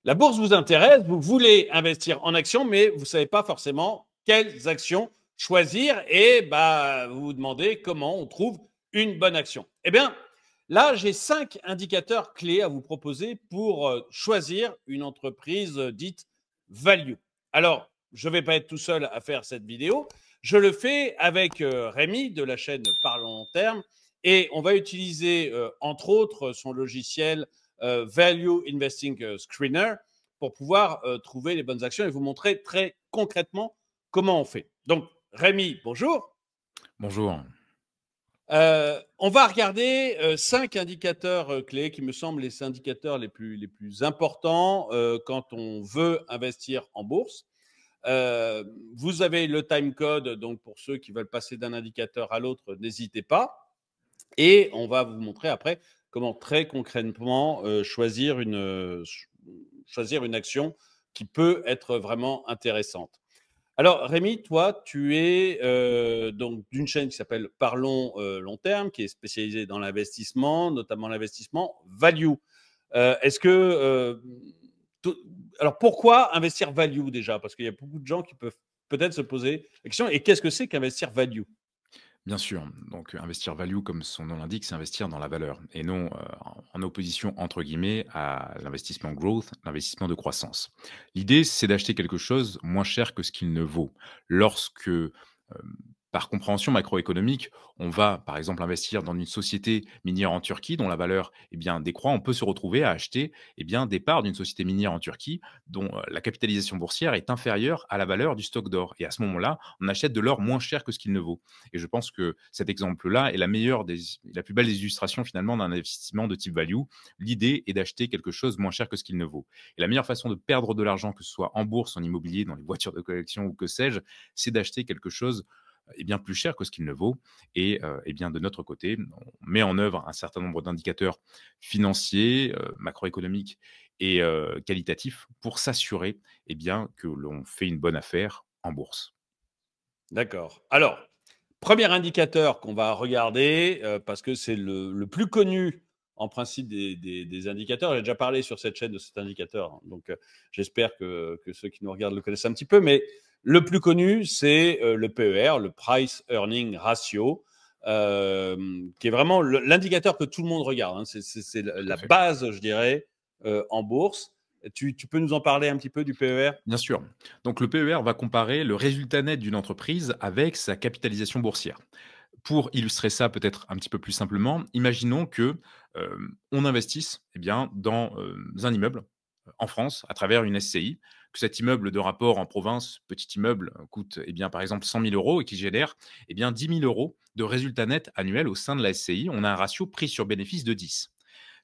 La bourse vous intéresse, vous voulez investir en actions, mais vous ne savez pas forcément quelles actions choisir et vous vous demandez comment on trouve une bonne action. Eh bien, là, j'ai 5 indicateurs clés à vous proposer pour choisir une entreprise dite value. Alors, je ne vais pas être tout seul à faire cette vidéo. Je le fais avec Rémi de la chaîne Parlons Long Terme et on va utiliser entre autres son logiciel Value Investing Screener pour pouvoir trouver les bonnes actions et vous montrer très concrètement comment on fait. Donc, Rémi, bonjour. Bonjour. On va regarder 5 indicateurs clés qui me semblent les indicateurs les plus importants quand on veut investir en bourse. Vous avez le time code, donc pour ceux qui veulent passer d'un indicateur à l'autre, n'hésitez pas. Et on va vous montrer après comment très concrètement choisir une action qui peut être vraiment intéressante. Alors, Rémi, toi, tu es donc d'une chaîne qui s'appelle Parlons Long Terme, qui est spécialisée dans l'investissement, notamment l'investissement value. Est-ce que. Alors, pourquoi investir value déjà? Parce qu'il y a beaucoup de gens qui peuvent peut-être se poser la question. Et qu'est-ce que c'est qu'investir value? Bien sûr, donc investir value, comme son nom l'indique, c'est investir dans la valeur et non en opposition, entre guillemets, à l'investissement growth, l'investissement de croissance. L'idée, c'est d'acheter quelque chose moins cher que ce qu'il ne vaut. Lorsque, par compréhension macroéconomique, on va, par exemple, investir dans une société minière en Turquie dont la valeur décroît, on peut se retrouver à acheter des parts d'une société minière en Turquie dont la capitalisation boursière est inférieure à la valeur du stock d'or. Et à ce moment-là, on achète de l'or moins cher que ce qu'il ne vaut. Et je pense que cet exemple-là est la plus belle des illustrations finalement d'un investissement de type value. L'idée est d'acheter quelque chose moins cher que ce qu'il ne vaut. Et la meilleure façon de perdre de l'argent, que ce soit en bourse, en immobilier, dans les voitures de collection ou que sais-je, c'est d'acheter quelque chose bien plus cher que ce qu'il ne vaut. Et de notre côté, on met en œuvre un certain nombre d'indicateurs financiers, macroéconomiques et qualitatifs pour s'assurer que l'on fait une bonne affaire en bourse. D'accord. Alors, premier indicateur qu'on va regarder, parce que c'est le plus connu en principe des indicateurs. J'ai déjà parlé sur cette chaîne de cet indicateur, hein, donc j'espère que ceux qui nous regardent le connaissent un petit peu. Mais le plus connu, c'est le PER, le Price Earning Ratio, qui est vraiment l'indicateur que tout le monde regarde, hein. C'est la base, je dirais, en bourse. Tu peux nous en parler un petit peu du PER? Bien sûr. Donc le PER va comparer le résultat net d'une entreprise avec sa capitalisation boursière. Pour illustrer ça peut-être un petit peu plus simplement, imaginons que on investisse dans un immeuble en France à travers une SCI, que cet immeuble de rapport en province, petit immeuble, coûte par exemple 100 000 euros et qui génère 10 000 euros de résultat net annuel au sein de la SCI. On a un ratio prix sur bénéfice de 10.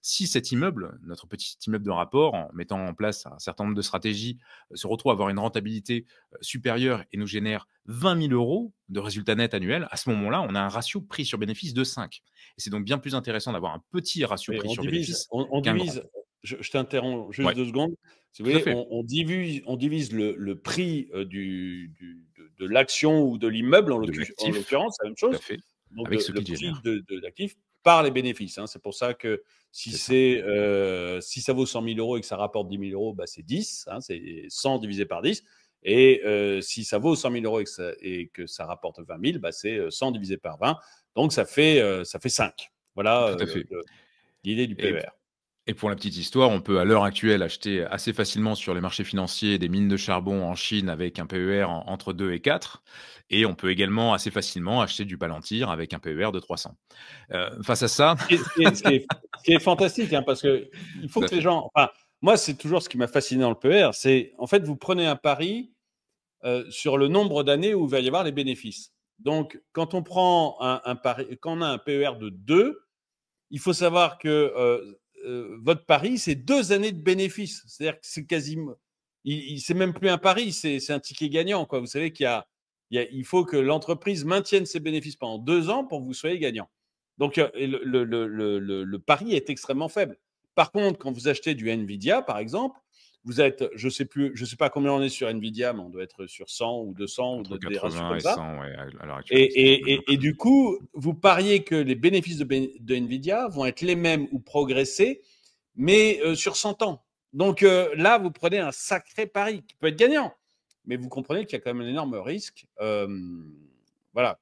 Si cet immeuble, notre petit immeuble de rapport, en mettant en place un certain nombre de stratégies, se retrouve à avoir une rentabilité supérieure et nous génère 20 000 euros de résultat net annuel, à ce moment-là, on a un ratio prix sur bénéfice de 5. Et c'est donc bien plus intéressant d'avoir un petit ratio Oui, prix on sur divise, bénéfice on qu'un grand. divise. Je t'interromps juste Ouais, 2 secondes. Si vous tout à voulez, fait, on divise le prix de l'action ou de l'immeuble, de en l'actif, l'occurrence, c'est la même tout à chose. fait, Donc, avec ce le qu'il prix génère. de l'actif par les bénéfices, hein. C'est pour ça que C'est ça, si ça vaut 100 000 euros et que ça rapporte 10 000 euros, c'est 10, hein, c'est 100 divisé par 10. Et si ça vaut 100 000 euros et que ça rapporte 20 000, c'est 100 divisé par 20. Donc, ça fait 5. Voilà tout à fait. l'idée du Et PER. Et pour la petite histoire, on peut à l'heure actuelle acheter assez facilement sur les marchés financiers des mines de charbon en Chine avec un PER entre 2 et 4. Et on peut également assez facilement acheter du Palantir avec un PER de 300. Face à ça, Ce qui est fantastique, hein, parce qu'il faut tout à que les fait. gens. Enfin, moi, c'est toujours ce qui m'a fasciné dans le PER. C'est en fait, vous prenez un pari sur le nombre d'années où il va y avoir les bénéfices. Donc, quand on prend un pari, quand on a un PER de 2, il faut savoir que votre pari, c'est 2 années de bénéfices. C'est-à-dire que c'est quasiment. C'est même plus un pari, c'est un ticket gagnant, quoi. Vous savez il faut que l'entreprise maintienne ses bénéfices pendant 2 ans pour que vous soyez gagnant. Donc, le pari est extrêmement faible. Par contre, quand vous achetez du Nvidia, par exemple, vous êtes, je sais plus, je sais pas combien on est sur Nvidia, mais on doit être sur 100 ou 200 ou Entre des ratios 80 comme et ça. 100, ouais, à l'heure actuelle. Et, et du coup, vous pariez que les bénéfices de Nvidia vont être les mêmes ou progresser, mais sur 100 ans. Donc là, vous prenez un sacré pari qui peut être gagnant, mais vous comprenez qu'il y a quand même un énorme risque. Voilà,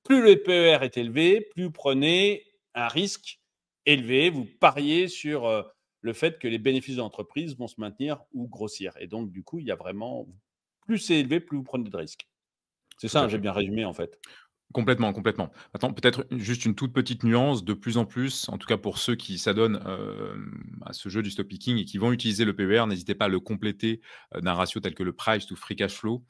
plus le PER est élevé, plus vous prenez un risque élevé, vous pariez sur le fait que les bénéfices de l'entreprise vont se maintenir ou grossir. Et donc, du coup, il y a vraiment, plus c'est élevé, plus vous prenez de risques. C'est Tout ça, à hein, j'ai fait. bien résumé en fait. Complètement, complètement. Maintenant, peut-être juste une toute petite nuance, de plus en plus, en tout cas pour ceux qui s'adonnent, à ce jeu du stock picking et qui vont utiliser le PER, n'hésitez pas à le compléter, d'un ratio tel que le price to free cash flow,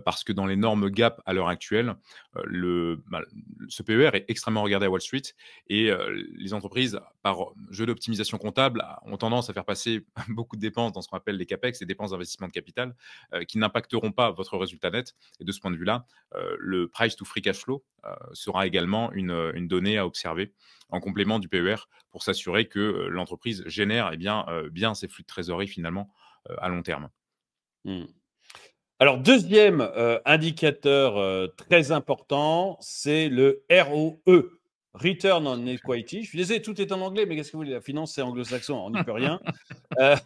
parce que dans les normes GAAP à l'heure actuelle, ce PER est extrêmement regardé à Wall Street et les entreprises, par jeu d'optimisation comptable, ont tendance à faire passer beaucoup de dépenses dans ce qu'on appelle les CAPEX, les dépenses d'investissement de capital, qui n'impacteront pas votre résultat net et de ce point de vue-là, le price to free cash flow sera également une donnée à observer en complément du PER pour s'assurer que l'entreprise génère bien ses flux de trésorerie finalement à long terme. Hmm. Alors, deuxième indicateur très important, c'est le ROE, Return on Equity. Je suis désolé, tout est en anglais, mais qu'est-ce que vous voulez? La finance, c'est anglo-saxon, on n'y peut rien. Euh,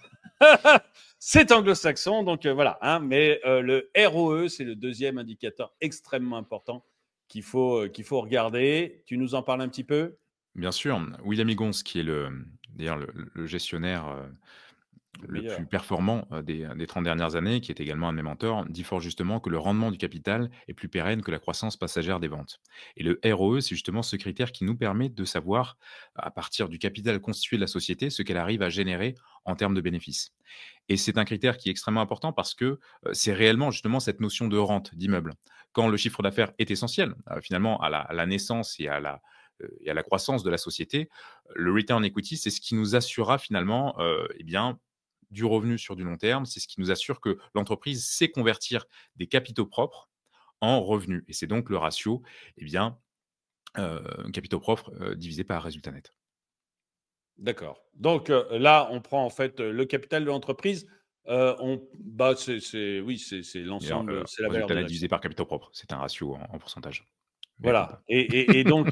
c'est anglo-saxon, donc voilà. Hein, mais le ROE, c'est le deuxième indicateur extrêmement important qu'il faut regarder. Tu nous en parles un petit peu? Bien sûr, William Higgins, qui est d'ailleurs le gestionnaire Le le plus meilleur. performant des 30 dernières années, qui est également un de mes mentors, dit fort justement que le rendement du capital est plus pérenne que la croissance passagère des ventes. Et le ROE, c'est justement ce critère qui nous permet de savoir, à partir du capital constitué de la société, ce qu'elle arrive à générer en termes de bénéfices. Et c'est un critère qui est extrêmement important parce que c'est réellement justement cette notion de rente d'immeuble. Quand le chiffre d'affaires est essentiel, finalement, à la naissance et à la croissance de la société, le return on equity, c'est ce qui nous assurera finalement du revenu sur du long terme. C'est ce qui nous assure que l'entreprise sait convertir des capitaux propres en revenus. Et c'est donc le ratio, eh bien, capitaux propres divisé par résultat net. D'accord. Donc là, on prend en fait le capital de l'entreprise. Oui, c'est D'ailleurs, l'ensemble, c'est la valeur résultat des net divisé actions. par capitaux propres, c'est un ratio en pourcentage. Bien compta. Voilà. Et donc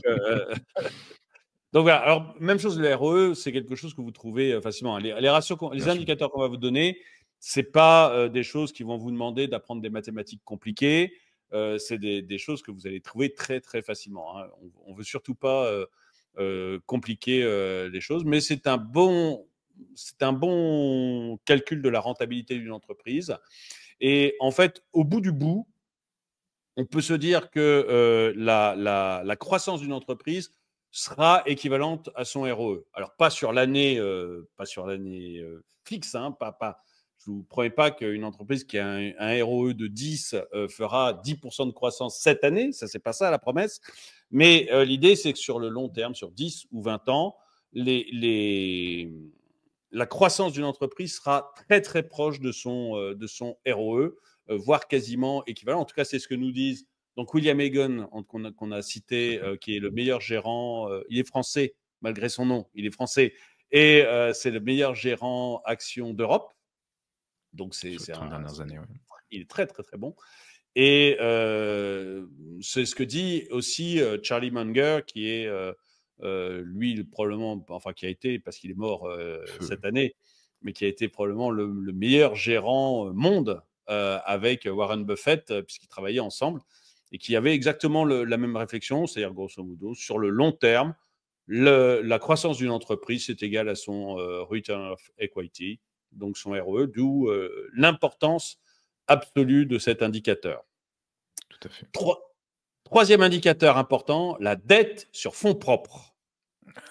voilà. Alors même chose, le ROE, c'est quelque chose que vous trouvez facilement. Les ratios, les Bien sûr. indicateurs qu'on va vous donner, c'est pas des choses qui vont vous demander d'apprendre des mathématiques compliquées. C'est des choses que vous allez trouver très très facilement. Hein. On veut surtout pas compliquer les choses, mais c'est un bon calcul de la rentabilité d'une entreprise. Et en fait, au bout du bout, on peut se dire que la croissance d'une entreprise sera équivalente à son ROE. Alors, pas sur l'année fixe, hein, je ne vous promets pas qu'une entreprise qui a un ROE de 10 fera 10% de croissance cette année, ça, c'est pas ça la promesse, mais l'idée, c'est que sur le long terme, sur 10 ou 20 ans, la croissance d'une entreprise sera très très proche de son ROE, voire quasiment équivalent. En tout cas, c'est ce que nous disent donc William Hagen, qu'on a Tout à cité, fait. qui est le meilleur gérant. Il est français, malgré son nom, il est français. Et c'est le meilleur gérant action d'Europe. Donc, Sur les 30 dernières années, oui. il est très, très, très bon. Et c'est ce que dit aussi Charlie Munger, qui est lui probablement, enfin qui a été, parce qu'il est mort Feu. cette année, mais qui a été probablement le meilleur gérant monde avec Warren Buffett, puisqu'ils travaillaient ensemble, et qui avait exactement la même réflexion, c'est-à-dire grosso modo, sur le long terme, la croissance d'une entreprise, c'est égal à son return of equity, donc son ROE, d'où l'importance absolue de cet indicateur. Tout à fait. Troisième indicateur important, la dette sur fonds propres.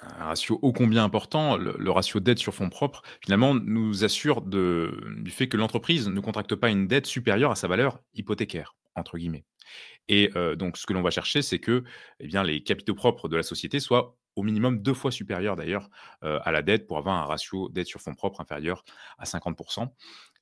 Un ratio ô combien important, le ratio dette sur fonds propres, finalement, nous assure du fait que l'entreprise ne contracte pas une dette supérieure à sa valeur «hypothécaire», entre guillemets. Et donc ce que l'on va chercher, c'est que, eh bien, les capitaux propres de la société soient au minimum 2 fois supérieurs d'ailleurs, à la dette pour avoir un ratio dette sur fonds propres inférieur à 50.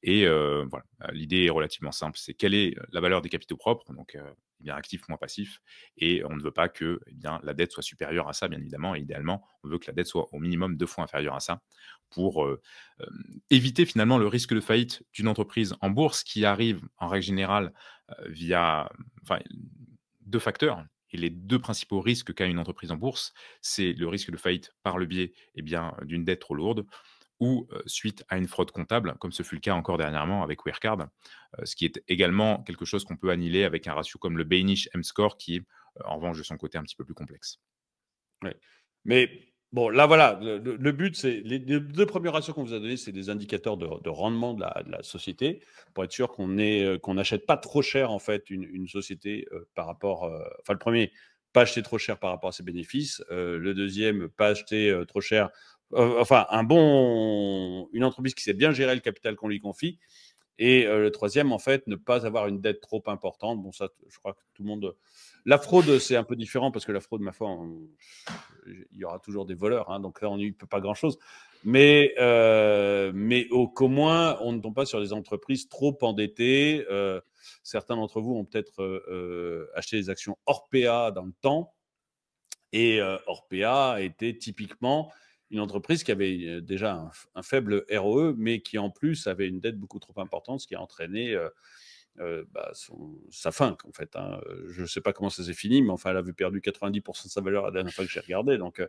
Et voilà, l'idée est relativement simple, c'est quelle est la valeur des capitaux propres, donc eh bien, actif moins passif, et on ne veut pas que, eh bien, la dette soit supérieure à ça, bien évidemment, et idéalement, on veut que la dette soit au minimum 2 fois inférieure à ça pour, éviter finalement le risque de faillite d'une entreprise en bourse qui arrive en règle générale, via enfin, 2 facteurs, et les 2 principaux risques qu'a une entreprise en bourse, c'est le risque de faillite par le biais, eh bien, d'une dette trop lourde ou suite à une fraude comptable, comme ce fut le cas encore dernièrement avec Wirecard, ce qui est également quelque chose qu'on peut annihiler avec un ratio comme le Baynish M-score qui est, en revanche, de son côté un petit peu plus complexe. Ouais. Mais bon, là, voilà, le but, c'est les 2 premiers ratios qu'on vous a donnés, c'est des indicateurs de rendement de la société pour être sûr qu'on n'achète pas trop cher, en fait, une société par rapport. Enfin, le premier, pas acheter trop cher par rapport à ses bénéfices. Le deuxième, pas acheter trop cher. Enfin, une entreprise qui sait bien gérer le capital qu'on lui confie. Et le troisième, en fait, ne pas avoir une dette trop importante. Bon, ça, je crois que tout le monde. La fraude, c'est un peu différent parce que la fraude, ma foi, il y aura toujours des voleurs. Hein, donc là, on n'y peut pas grand-chose. Mais qu'au moins, on ne tombe pas sur des entreprises trop endettées. Certains d'entre vous ont peut-être acheté des actions Orpea dans le temps. Et Orpea était typiquement une entreprise qui avait déjà un faible ROE, mais qui en plus avait une dette beaucoup trop importante, ce qui a entraîné sa fin, en fait. Hein. Je ne sais pas comment ça s'est fini, mais enfin, elle avait perdu 90% de sa valeur la dernière fois que j'ai regardé, donc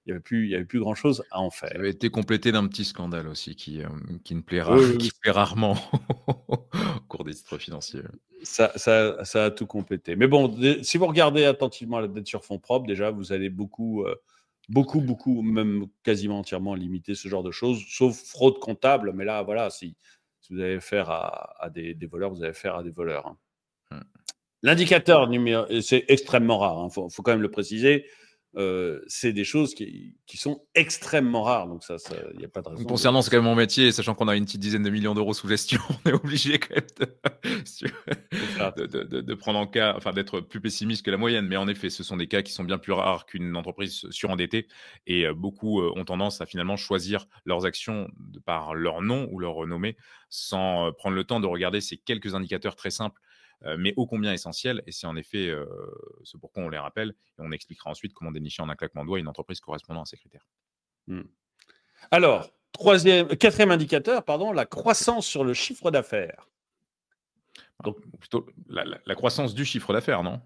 il n'y avait plus grand-chose à en Ça faire. avait été complété d'un petit scandale aussi qui ne plaira Oui, oui, qui oui. plaît rarement au cours des titres financiers. Ça a tout complété. Mais bon, si vous regardez attentivement la dette sur fonds propres, déjà, vous allez Tout à fait. beaucoup, même quasiment entièrement limiter ce genre de choses, sauf fraude comptable. Mais là, voilà, si vous avez affaire à des voleurs, vous avez affaire à des voleurs. Hein. Mmh. L'indicateur numéro, c'est extrêmement rare, il faut quand même le préciser. C'est des choses qui sont extrêmement rares. Donc, il n'y a pas de raison Concernant, de c'est quand même mon métier, sachant qu'on a une petite dizaine de millions d'euros sous gestion, on est obligé quand même faire. de prendre en cas, enfin d'être plus pessimiste que la moyenne. Mais en effet, ce sont des cas qui sont bien plus rares qu'une entreprise surendettée. Et beaucoup ont tendance à finalement choisir leurs actions par leur nom ou leur renommée, sans prendre le temps de regarder ces quelques indicateurs très simples, mais ô combien essentiels. Et c'est en effet ce pourquoi on les rappelle. Et on expliquera ensuite comment dénicher en un claquement de doigts une entreprise correspondant à ces critères. Hmm. Alors, quatrième indicateur, pardon, la croissance sur le chiffre d'affaires. Enfin, Donc, ou plutôt la croissance du chiffre d'affaires, non?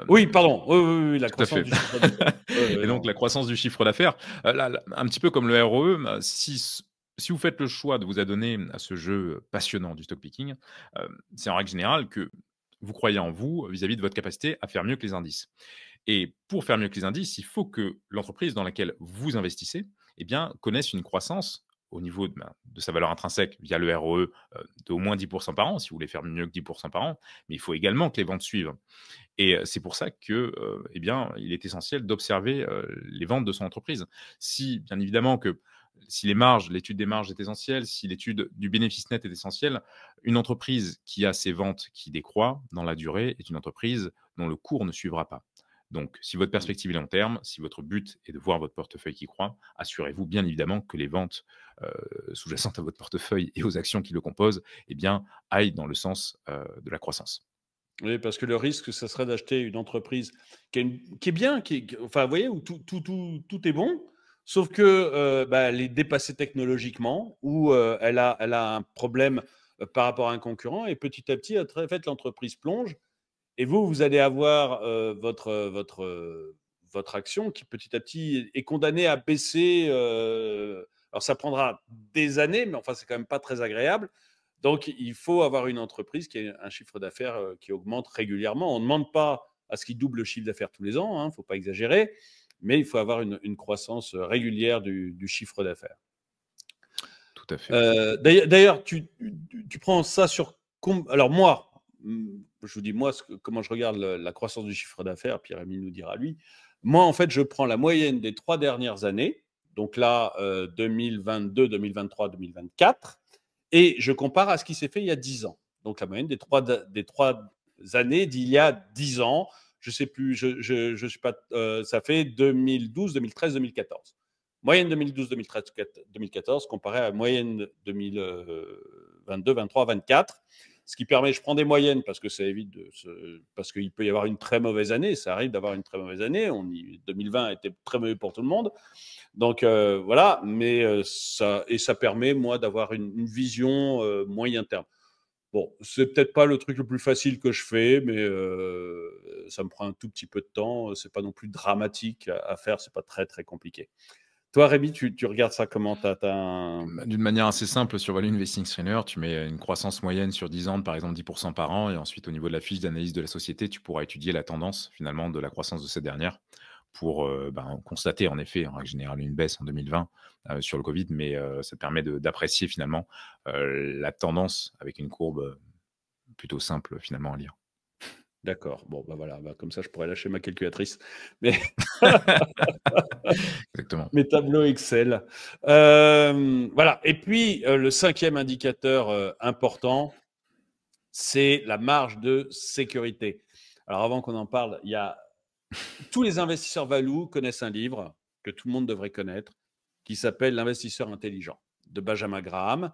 oui, Hem, pardon, oui, oui, oui, la tout à croissance fait. du chiffre d'affaires. Oui, oui, Et donc non. la croissance du chiffre d'affaires, là, un petit peu comme le ROE, si vous faites le choix de vous adonner à ce jeu passionnant du stock picking, c'est en règle générale que vous croyez en vous vis-à-vis de votre capacité à faire mieux que les indices. Et pour faire mieux que les indices, il faut que l'entreprise dans laquelle vous investissez, eh bien, connaisse une croissance au niveau de sa valeur intrinsèque via le ROE d'au moins 10% par an, si vous voulez faire mieux que 10% par an, mais il faut également que les ventes suivent. Et c'est pour ça que, eh bien, il est essentiel d'observer les ventes de son entreprise. Si, bien évidemment, si les marges, l'étude des marges est essentielle, si l'étude du bénéfice net est essentielle, une entreprise qui a ses ventes qui décroît dans la durée est une entreprise dont le cours ne suivra pas. Donc, si votre Mm. perspective est long terme, si votre but est de voir votre portefeuille qui croît, assurez-vous bien évidemment que les ventes sous-jacentes à votre portefeuille et aux actions qui le composent, eh bien, aillent dans le sens de la croissance. Oui, parce que le risque, ça serait d'acheter une entreprise qui est bien, enfin, vous voyez, où tout est bon, sauf que elle est dépassée technologiquement, ou elle a un problème par rapport à un concurrent, et petit à petit, en fait, l'entreprise plonge, et vous allez avoir votre action qui petit à petit est condamnée à baisser. Alors ça prendra des années, mais enfin c'est quand même pas très agréable. Donc il faut avoir une entreprise qui a un chiffre d'affaires qui augmente régulièrement. On ne demande pas à ce qu'il double le chiffre d'affaires tous les ans, il ne faut pas exagérer, mais il faut avoir une croissance régulière du chiffre d'affaires. Tout à fait. D'ailleurs, tu prends ça sur. Alors, moi, je vous dis, moi, comment je regarde la croissance du chiffre d'affaires, Pierre-Emile nous dira lui. Moi, en fait, je prends la moyenne des 3 dernières années, donc là, 2022, 2023, 2024, et je compare à ce qui s'est fait il y a 10 ans. Donc, la moyenne des trois années d'il y a 10 ans. Je ne sais plus, je suis pas. Ça fait 2012, 2013, 2014. Moyenne 2012, 2013, 2014 comparée à la moyenne 2022, 23, 24. Ce qui permet, je prends des moyennes parce que ça évite parce qu'il peut y avoir une très mauvaise année. Ça arrive d'avoir une très mauvaise année. 2020 a été très mauvais pour tout le monde. Donc voilà, mais ça permet, moi, d'avoir une vision moyen terme. Bon, c'est peut-être pas le truc le plus facile que je fais, mais ça me prend un tout petit peu de temps. C'est pas non plus dramatique à faire. C'est pas très très compliqué. Toi, Rémi, tu regardes ça comment? D'une manière assez simple, sur Value Investing Screener, tu mets une croissance moyenne sur 10 ans, par exemple 10% par an, et ensuite, au niveau de la fiche d'analyse de la société, tu pourras étudier la tendance, finalement, de la croissance de cette dernière pour constater, en effet, en règle générale, une baisse en 2020 sur le Covid, mais ça permet d'apprécier, finalement, la tendance avec une courbe plutôt simple, finalement, à lire. D'accord. Bon, bah voilà, bah, comme ça, je pourrais lâcher ma calculatrice. Mais Exactement. mes tableaux Excel. Voilà. Et puis, le cinquième indicateur important, c'est la marge de sécurité. Alors, avant qu'on en parle, tous les investisseurs value connaissent un livre que tout le monde devrait connaître qui s'appelle L'investisseur intelligent de Benjamin Graham.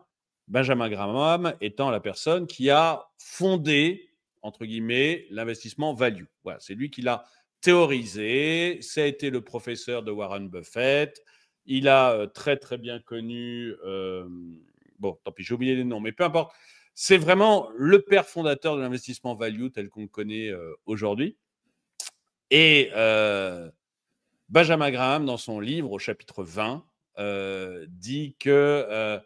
Benjamin Graham étant la personne qui a fondé, entre guillemets, l'investissement value. Voilà, c'est lui qui l'a théorisé. Ça a été le professeur de Warren Buffett. Il a très, très bien connu. Bon, tant pis, j'ai oublié les noms, mais peu importe. C'est vraiment le père fondateur de l'investissement value tel qu'on le connaît aujourd'hui. Et Benjamin Graham, dans son livre, au chapitre 20, dit que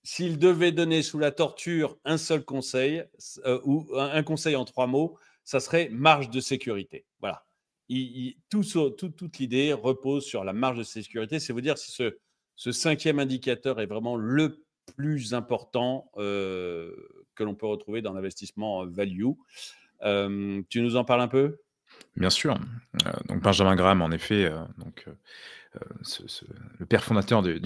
s'il devait donner sous la torture un seul conseil, ou un conseil en 3 mots, ça serait marge de sécurité. Voilà. Toute l'idée repose sur la marge de sécurité. C'est vous dire si ce cinquième indicateur est vraiment le plus important que l'on peut retrouver dans l'investissement value. Tu nous en parles un peu? Bien sûr. Donc Benjamin Graham, en effet, le père fondateur du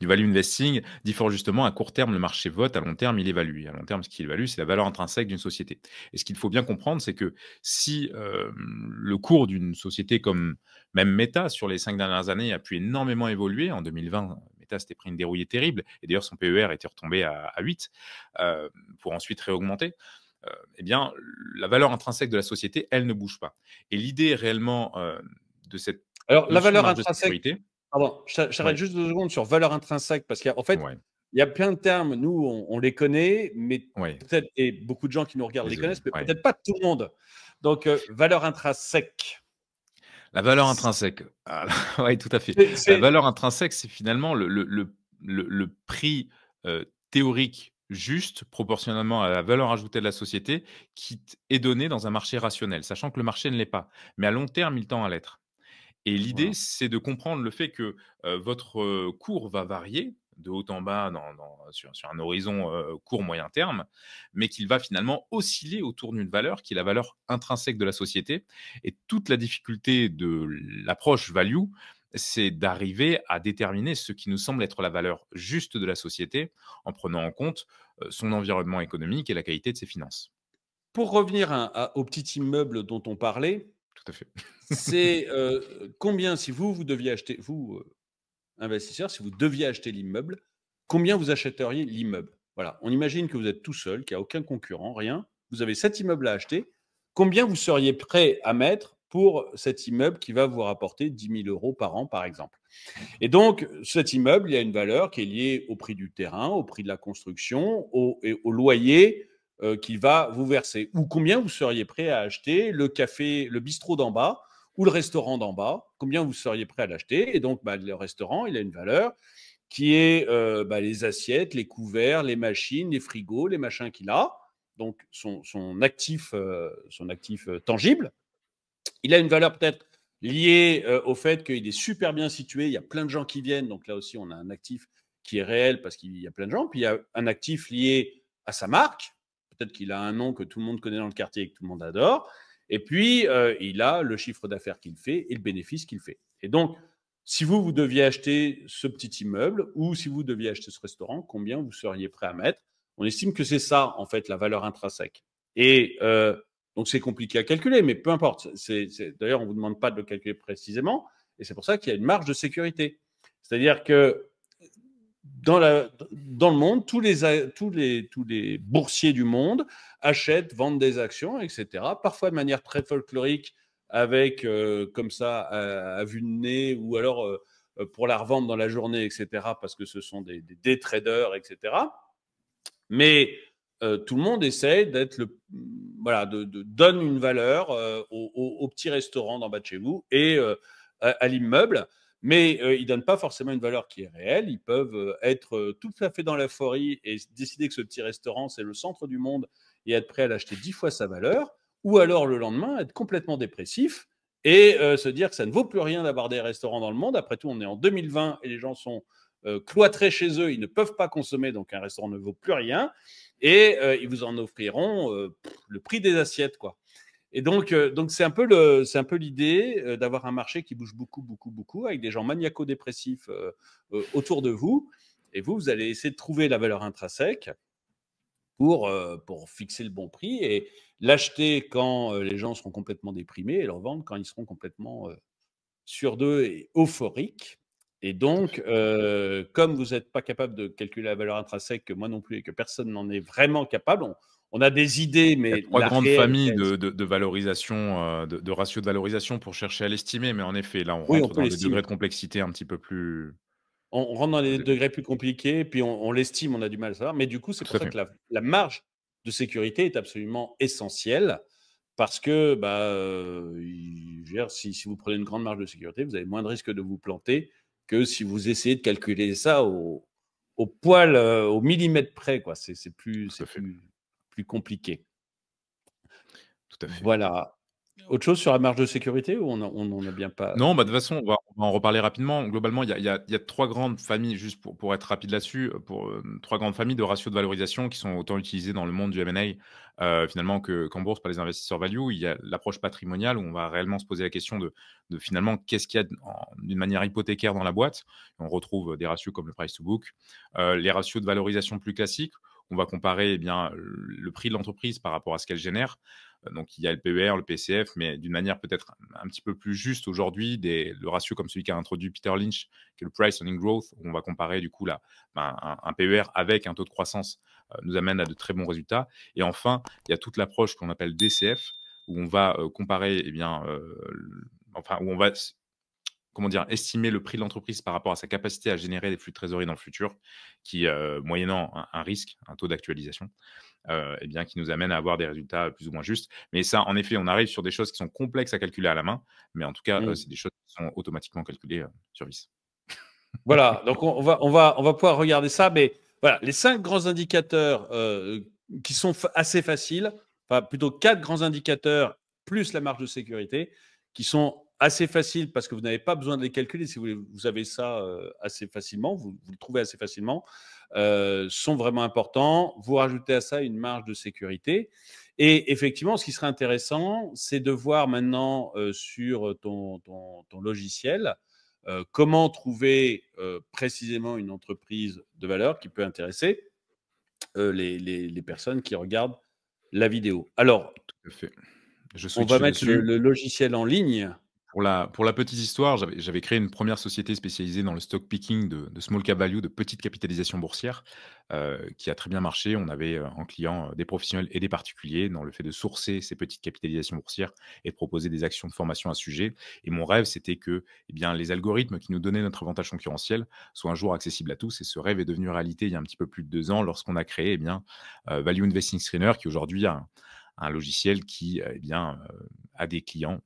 value investing dit fort justement, à court terme, le marché vote, à long terme, il évalue. Et à long terme, ce qu'il évalue, c'est la valeur intrinsèque d'une société. Et ce qu'il faut bien comprendre, c'est que si le cours d'une société comme même Meta, sur les 5 dernières années, a pu énormément évoluer, en 2020, Meta s'était pris une dérouillée terrible, et d'ailleurs son PER était retombé à 8, pour ensuite réaugmenter. Eh bien, la valeur intrinsèque de la société, elle ne bouge pas. Et l'idée réellement de cette Alors, la notion de valeur marge de intrinsèque, sécurité. pardon, j'arrête Ouais, juste 2 secondes sur valeur intrinsèque parce qu'en fait, ouais, il y a plein de termes, nous, on les connaît, mais ouais, peut-être, et beaucoup de gens qui nous regardent les désolé, connaissent, mais ouais. peut-être pas tout le monde. Donc, valeur intrinsèque, La valeur intrinsèque, ouais, tout à fait. La c'est valeur intrinsèque, c'est finalement le prix, théorique juste proportionnellement à la valeur ajoutée de la société qui t est donné dans un marché rationnel, sachant que le marché ne l'est pas. Mais à long terme, il tend à l'être. Et l'idée, voilà. c'est de comprendre le fait que, votre, cours va varier de haut en bas sur un horizon, court moyen terme, mais qu'il va finalement osciller autour d'une valeur qui est la valeur intrinsèque de la société. Et toute la difficulté de l'approche value, c'est d'arriver à déterminer ce qui nous semble être la valeur juste de la société, en prenant en compte, son environnement économique et la qualité de ses finances. Pour revenir au petit immeuble dont on parlait, Tout à fait. c'est, combien si vous deviez acheter vous, investisseur, si vous deviez acheter l'immeuble, combien vous achèteriez l'immeuble? Voilà, on imagine que vous êtes tout seul, qu'il y a aucun concurrent, rien. Vous avez cet immeuble à acheter. Combien vous seriez prêt à mettre pour cet immeuble qui va vous rapporter 10 000 € par an, par exemple? Et donc, cet immeuble, il y a une valeur qui est liée au prix du terrain, au prix de la construction, au loyer qu'il va vous verser. Ou combien vous seriez prêt à acheter le café, le bistrot d'en bas ou le restaurant d'en bas, combien vous seriez prêt à l'acheter? Et donc, le restaurant, il a une valeur qui est les assiettes, les couverts, les machines, les frigos, les machins qu'il a, donc son actif, tangible. Il a une valeur peut-être liée au fait qu'il est super bien situé, il y a plein de gens qui viennent, donc là aussi on a un actif qui est réel parce qu'il y a plein de gens, puis il y a un actif lié à sa marque, peut-être qu'il a un nom que tout le monde connaît dans le quartier et que tout le monde adore, et puis il a le chiffre d'affaires qu'il fait et le bénéfice qu'il fait. Et donc, si vous deviez acheter ce petit immeuble ou si vous deviez acheter ce restaurant, combien vous seriez prêt à mettre? On estime que c'est ça, en fait, la valeur intrinsèque. Et donc, c'est compliqué à calculer, mais peu importe. D'ailleurs, on ne vous demande pas de le calculer précisément. Et c'est pour ça qu'il y a une marge de sécurité. C'est-à-dire que dans le monde, tous les boursiers du monde achètent, vendent des actions, etc. Parfois de manière très folklorique, avec comme ça, à vue de nez, ou alors pour la revendre dans la journée, etc. Parce que ce sont des day traders, etc. Mais tout le monde essaie d'être voilà, donne une valeur au petit restaurant d'en bas de chez vous et à l'immeuble. mais ils ne donnent pas forcément une valeur qui est réelle. Ils peuvent être tout à fait dans l'euphorie et décider que ce petit restaurant, c'est le centre du monde et être prêt à l'acheter 10 fois sa valeur, ou alors le lendemain, être complètement dépressif et se dire que ça ne vaut plus rien d'avoir des restaurants dans le monde. Après tout, on est en 2020 et les gens sont cloîtrés chez eux, ils ne peuvent pas consommer, donc un restaurant ne vaut plus rien, et ils vous en offriront le prix des assiettes, quoi. Et donc c'est un peu l'idée d'avoir un marché qui bouge beaucoup, beaucoup, beaucoup, avec des gens maniaco-dépressifs autour de vous. Et vous, vous allez essayer de trouver la valeur intrinsèque pour fixer le bon prix et l'acheter quand les gens seront complètement déprimés et le revendre quand ils seront complètement sûrs d'eux et euphoriques. Et Tout à donc, fait. comme vous n'êtes pas capable de calculer la valeur intrinsèque, que moi non plus, et que personne n'en est vraiment capable, on a des idées, Il y a mais 3 la grandes réelle, familles réelle, de valorisation, de ratio de valorisation pour chercher à l'estimer, mais en effet, là, on oui, on rentre peut dans des degrés l'estimer. de complexité un petit peu plus On rentre dans les élevés. degrés plus compliqués, puis on l'estime, on a du mal à savoir. Mais du coup, c'est pour Tout à ça fait. que la marge de sécurité est absolument essentielle parce que, bah, je veux dire, si vous prenez une grande marge de sécurité, vous avez moins de risques de vous planter que si vous essayez de calculer ça au poil, au millimètre près, quoi. Tout à fait. Plus compliqué. Tout à fait. Voilà. Autre chose sur la marge de sécurité ou on en a bien pas Non, bah, de toute façon, on va en reparler rapidement. Globalement, il y a 3 grandes familles, juste pour être rapide là-dessus, 3 grandes familles de ratios de valorisation qui sont autant utilisées dans le monde du M&A, finalement qu'en bourse par les investisseurs value. Il y a l'approche patrimoniale où on va réellement se poser la question de finalement qu'est-ce qu'il y a d'une manière hypothécaire dans la boîte. On retrouve des ratios comme le price to book. Les ratios de valorisation plus classiques, on va comparer, eh bien, le prix de l'entreprise par rapport à ce qu'elle génère. Donc il y a le PER, le PCF, mais d'une manière peut-être un petit peu plus juste aujourd'hui, le ratio comme celui qu'a introduit Peter Lynch, qui est le Price Earning Growth, où on va comparer du coup un PER avec un taux de croissance, nous amène à de très bons résultats. Et enfin, il y a toute l'approche qu'on appelle DCF, où on va comparer, eh bien, enfin, où on va comment dire, estimer le prix de l'entreprise par rapport à sa capacité à générer des flux de trésorerie dans le futur, qui, moyennant un risque, un taux d'actualisation, eh bien, qui nous amène à avoir des résultats plus ou moins justes. Mais ça, en effet, on arrive sur des choses qui sont complexes à calculer à la main, mais en tout cas, mmh. c'est des choses qui sont automatiquement calculées sur vis. Voilà, donc on va pouvoir regarder ça, mais voilà, les 5 grands indicateurs qui sont assez faciles, enfin plutôt 4 grands indicateurs plus la marge de sécurité, qui sont assez faciles parce que vous n'avez pas besoin de les calculer. Si vous, vous avez ça assez facilement, vous le trouvez assez facilement, sont vraiment importants. Vous rajoutez à ça une marge de sécurité. Et effectivement, ce qui serait intéressant, c'est de voir maintenant sur ton logiciel comment trouver précisément une entreprise de valeur qui peut intéresser les personnes qui regardent la vidéo. Alors, Tout à fait. Je on va switch mettre dessus. le logiciel en ligne. Pour la petite histoire, j'avais créé une première société spécialisée dans le stock picking de small cap value, de petite capitalisation boursière, qui a très bien marché. On avait, en client, des professionnels et des particuliers dans le fait de sourcer ces petites capitalisations boursières et de proposer des actions de formation à ce sujet. Et mon rêve, c'était que, eh bien, les algorithmes qui nous donnaient notre avantage concurrentiel soient un jour accessibles à tous, et ce rêve est devenu réalité il y a un petit peu plus de 2 ans lorsqu'on a créé, eh bien, Value Investing Screener, qui aujourd'hui a un logiciel qui, eh bien, a des clients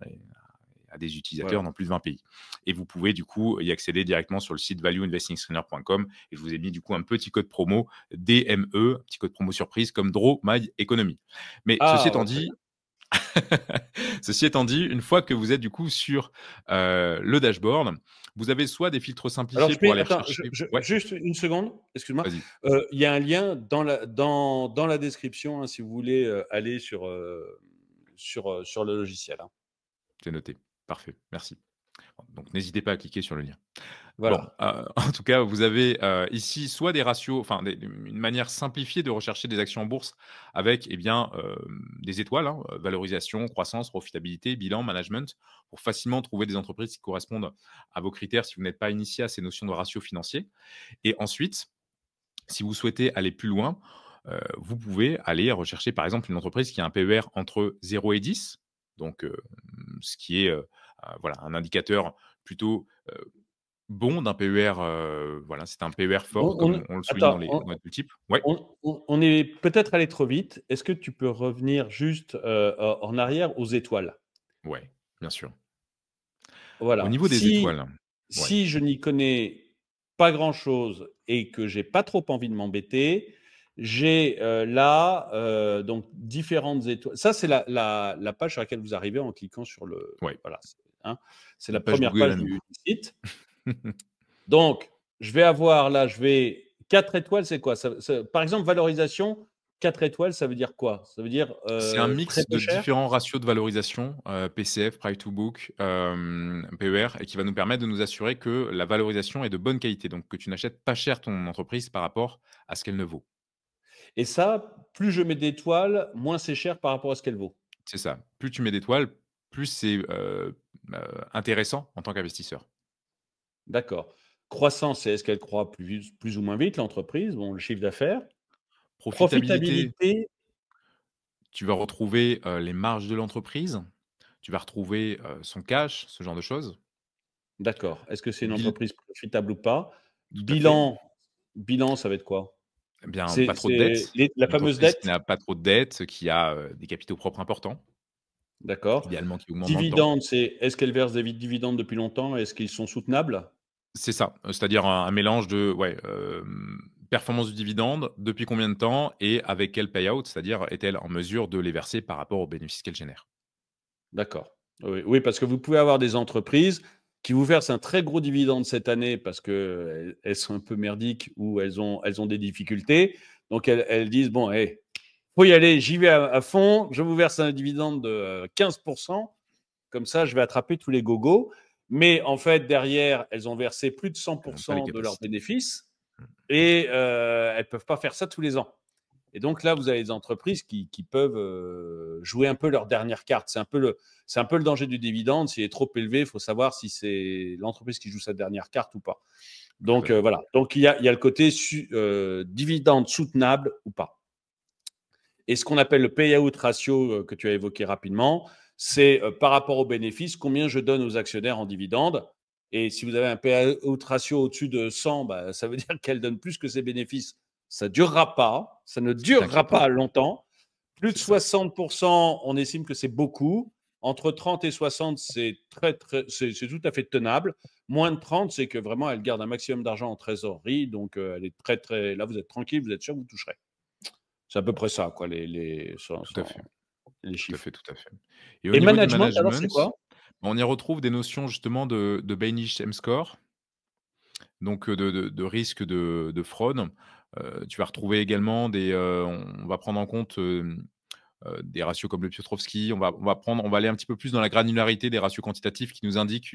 à des utilisateurs Voilà. dans plus de 20 pays. Et vous pouvez du coup y accéder directement sur le site valueinvestingscreener.com, et je vous ai mis du coup un petit code promo DME, un petit code promo surprise comme Draw My Economy. Mais ceci Ah, étant bah, très bien. dit, ceci étant dit, une fois que vous êtes du coup sur le dashboard, vous avez soit des filtres Alors, simplifiés je pour mets, aller attends, rechercher. Ouais, juste une seconde, excuse-moi. vas-y, Il y a un lien dans la description hein, si vous voulez aller sur le logiciel. Hein. c'est noté. Parfait, merci. Donc n'hésitez pas à cliquer sur le lien. Bon, Voilà. en tout cas, vous avez, ici soit des ratios, enfin une manière simplifiée de rechercher des actions en bourse avec, eh bien, des étoiles, hein, valorisation, croissance, profitabilité, bilan, management, pour facilement trouver des entreprises qui correspondent à vos critères si vous n'êtes pas initié à ces notions de ratio financier. Et ensuite, si vous souhaitez aller plus loin, vous pouvez aller rechercher, par exemple, une entreprise qui a un PER entre 0 et 10, donc ce qui est, voilà, un indicateur plutôt, bon d'un PER, voilà, c'est un PER fort comme on le souligne Attends, dans les multiples. Ouais, on est peut-être allé trop vite. Est-ce que tu peux revenir juste en arrière aux étoiles? ouais, bien sûr. Au Voilà. niveau des étoiles, Ouais. Si je n'y connais pas grand-chose et que j'ai pas trop envie de m'embêter, j'ai, là, donc différentes étoiles. Ça, c'est la page sur laquelle vous arrivez en cliquant sur le Ouais. voilà, hein, c'est la Une page première Google page à nous. du site. Donc je vais avoir là, je vais 4 étoiles, c'est quoi? Ça par exemple, valorisation, 4 étoiles, ça veut dire quoi? Ça veut dire, C'est un très mix peu de cher? différents ratios de valorisation, PCF, Price to Book, PER et qui va nous permettre de nous assurer que la valorisation est de bonne qualité, donc que tu n'achètes pas cher ton entreprise par rapport à ce qu'elle ne vaut. Et ça, plus je mets d'étoiles, moins c'est cher par rapport à ce qu'elle vaut. C'est ça. Plus tu mets d'étoiles, plus c'est, intéressant en tant qu'investisseur. D'accord. Croissance, c'est est-ce qu'elle croît plus ou moins vite, l'entreprise? Bon, le chiffre d'affaires. Profitabilité, Profitabilité, tu vas retrouver, les marges de l'entreprise, tu vas retrouver, son cash, ce genre de choses. d'accord. Est-ce que c'est une Bil entreprise profitable ou pas? Tout à fait. Bilan, ça va être quoi? Eh bien, pas trop de C'est dettes. la Une fameuse entreprise qui dette? n'a pas trop de dettes, qui a, des capitaux propres importants, D'accord. idéalement qui augmentent dans le temps. Dividendes, c'est est-ce qu'elle verse des dividendes depuis longtemps? Est-ce qu'ils sont soutenables? C'est ça, c'est-à-dire un mélange de ouais, performance du dividende, depuis combien de temps et avec quel payout, c'est-à-dire est-elle en mesure de les verser par rapport aux bénéfices qu'elle génère? D'accord. Oui, oui, parce que vous pouvez avoir des entreprises qui vous versent un très gros dividende cette année parce qu'elles sont un peu merdiques ou elles ont des difficultés. Donc elles disent: «Bon, allez, faut y aller, j'y vais à fond, je vous verse un dividende de, 15, comme ça je vais attraper tous les gogos». Mais en fait, derrière, elles ont versé plus de Elles n'ont pas les 100 de leurs capacités. bénéfices Mmh, et elles peuvent pas faire ça tous les ans. Et donc là, vous avez des entreprises qui peuvent jouer un peu leur dernière carte. C'est un peu le danger du dividende. S'il est trop élevé, il faut savoir si c'est l'entreprise qui joue sa dernière carte ou pas. tout à Donc fait. voilà. Donc il y a le côté dividende soutenable ou pas. Et ce qu'on appelle le payout ratio que tu as évoqué rapidement, c'est par rapport aux bénéfices, combien je donne aux actionnaires en dividende. Et si vous avez un payout ratio au-dessus de 100, bah, ça veut dire qu'elle donne plus que ses bénéfices. Ça ne durera pas, ça ne Ce qui est durera inquiétant, pas longtemps. Plus de c'est ça, 60%, on estime que c'est beaucoup. Entre 30 et 60, c'est tout à fait tenable. Moins de 30, c'est que vraiment, elle garde un maximum d'argent en trésorerie. Donc, elle est là, vous êtes tranquille, vous êtes sûr que vous toucherez. C'est à peu près ça, quoi, tout à fait, les tout à chiffres. fait, tout à fait et au Et niveau du management, alors, c'est management, quoi? on y retrouve des notions justement de Benich M-score, donc de risque de fraude. Tu vas retrouver également on va prendre en compte, des ratios comme le Piotrowski. On va aller un petit peu plus dans la granularité des ratios quantitatifs qui nous indiquent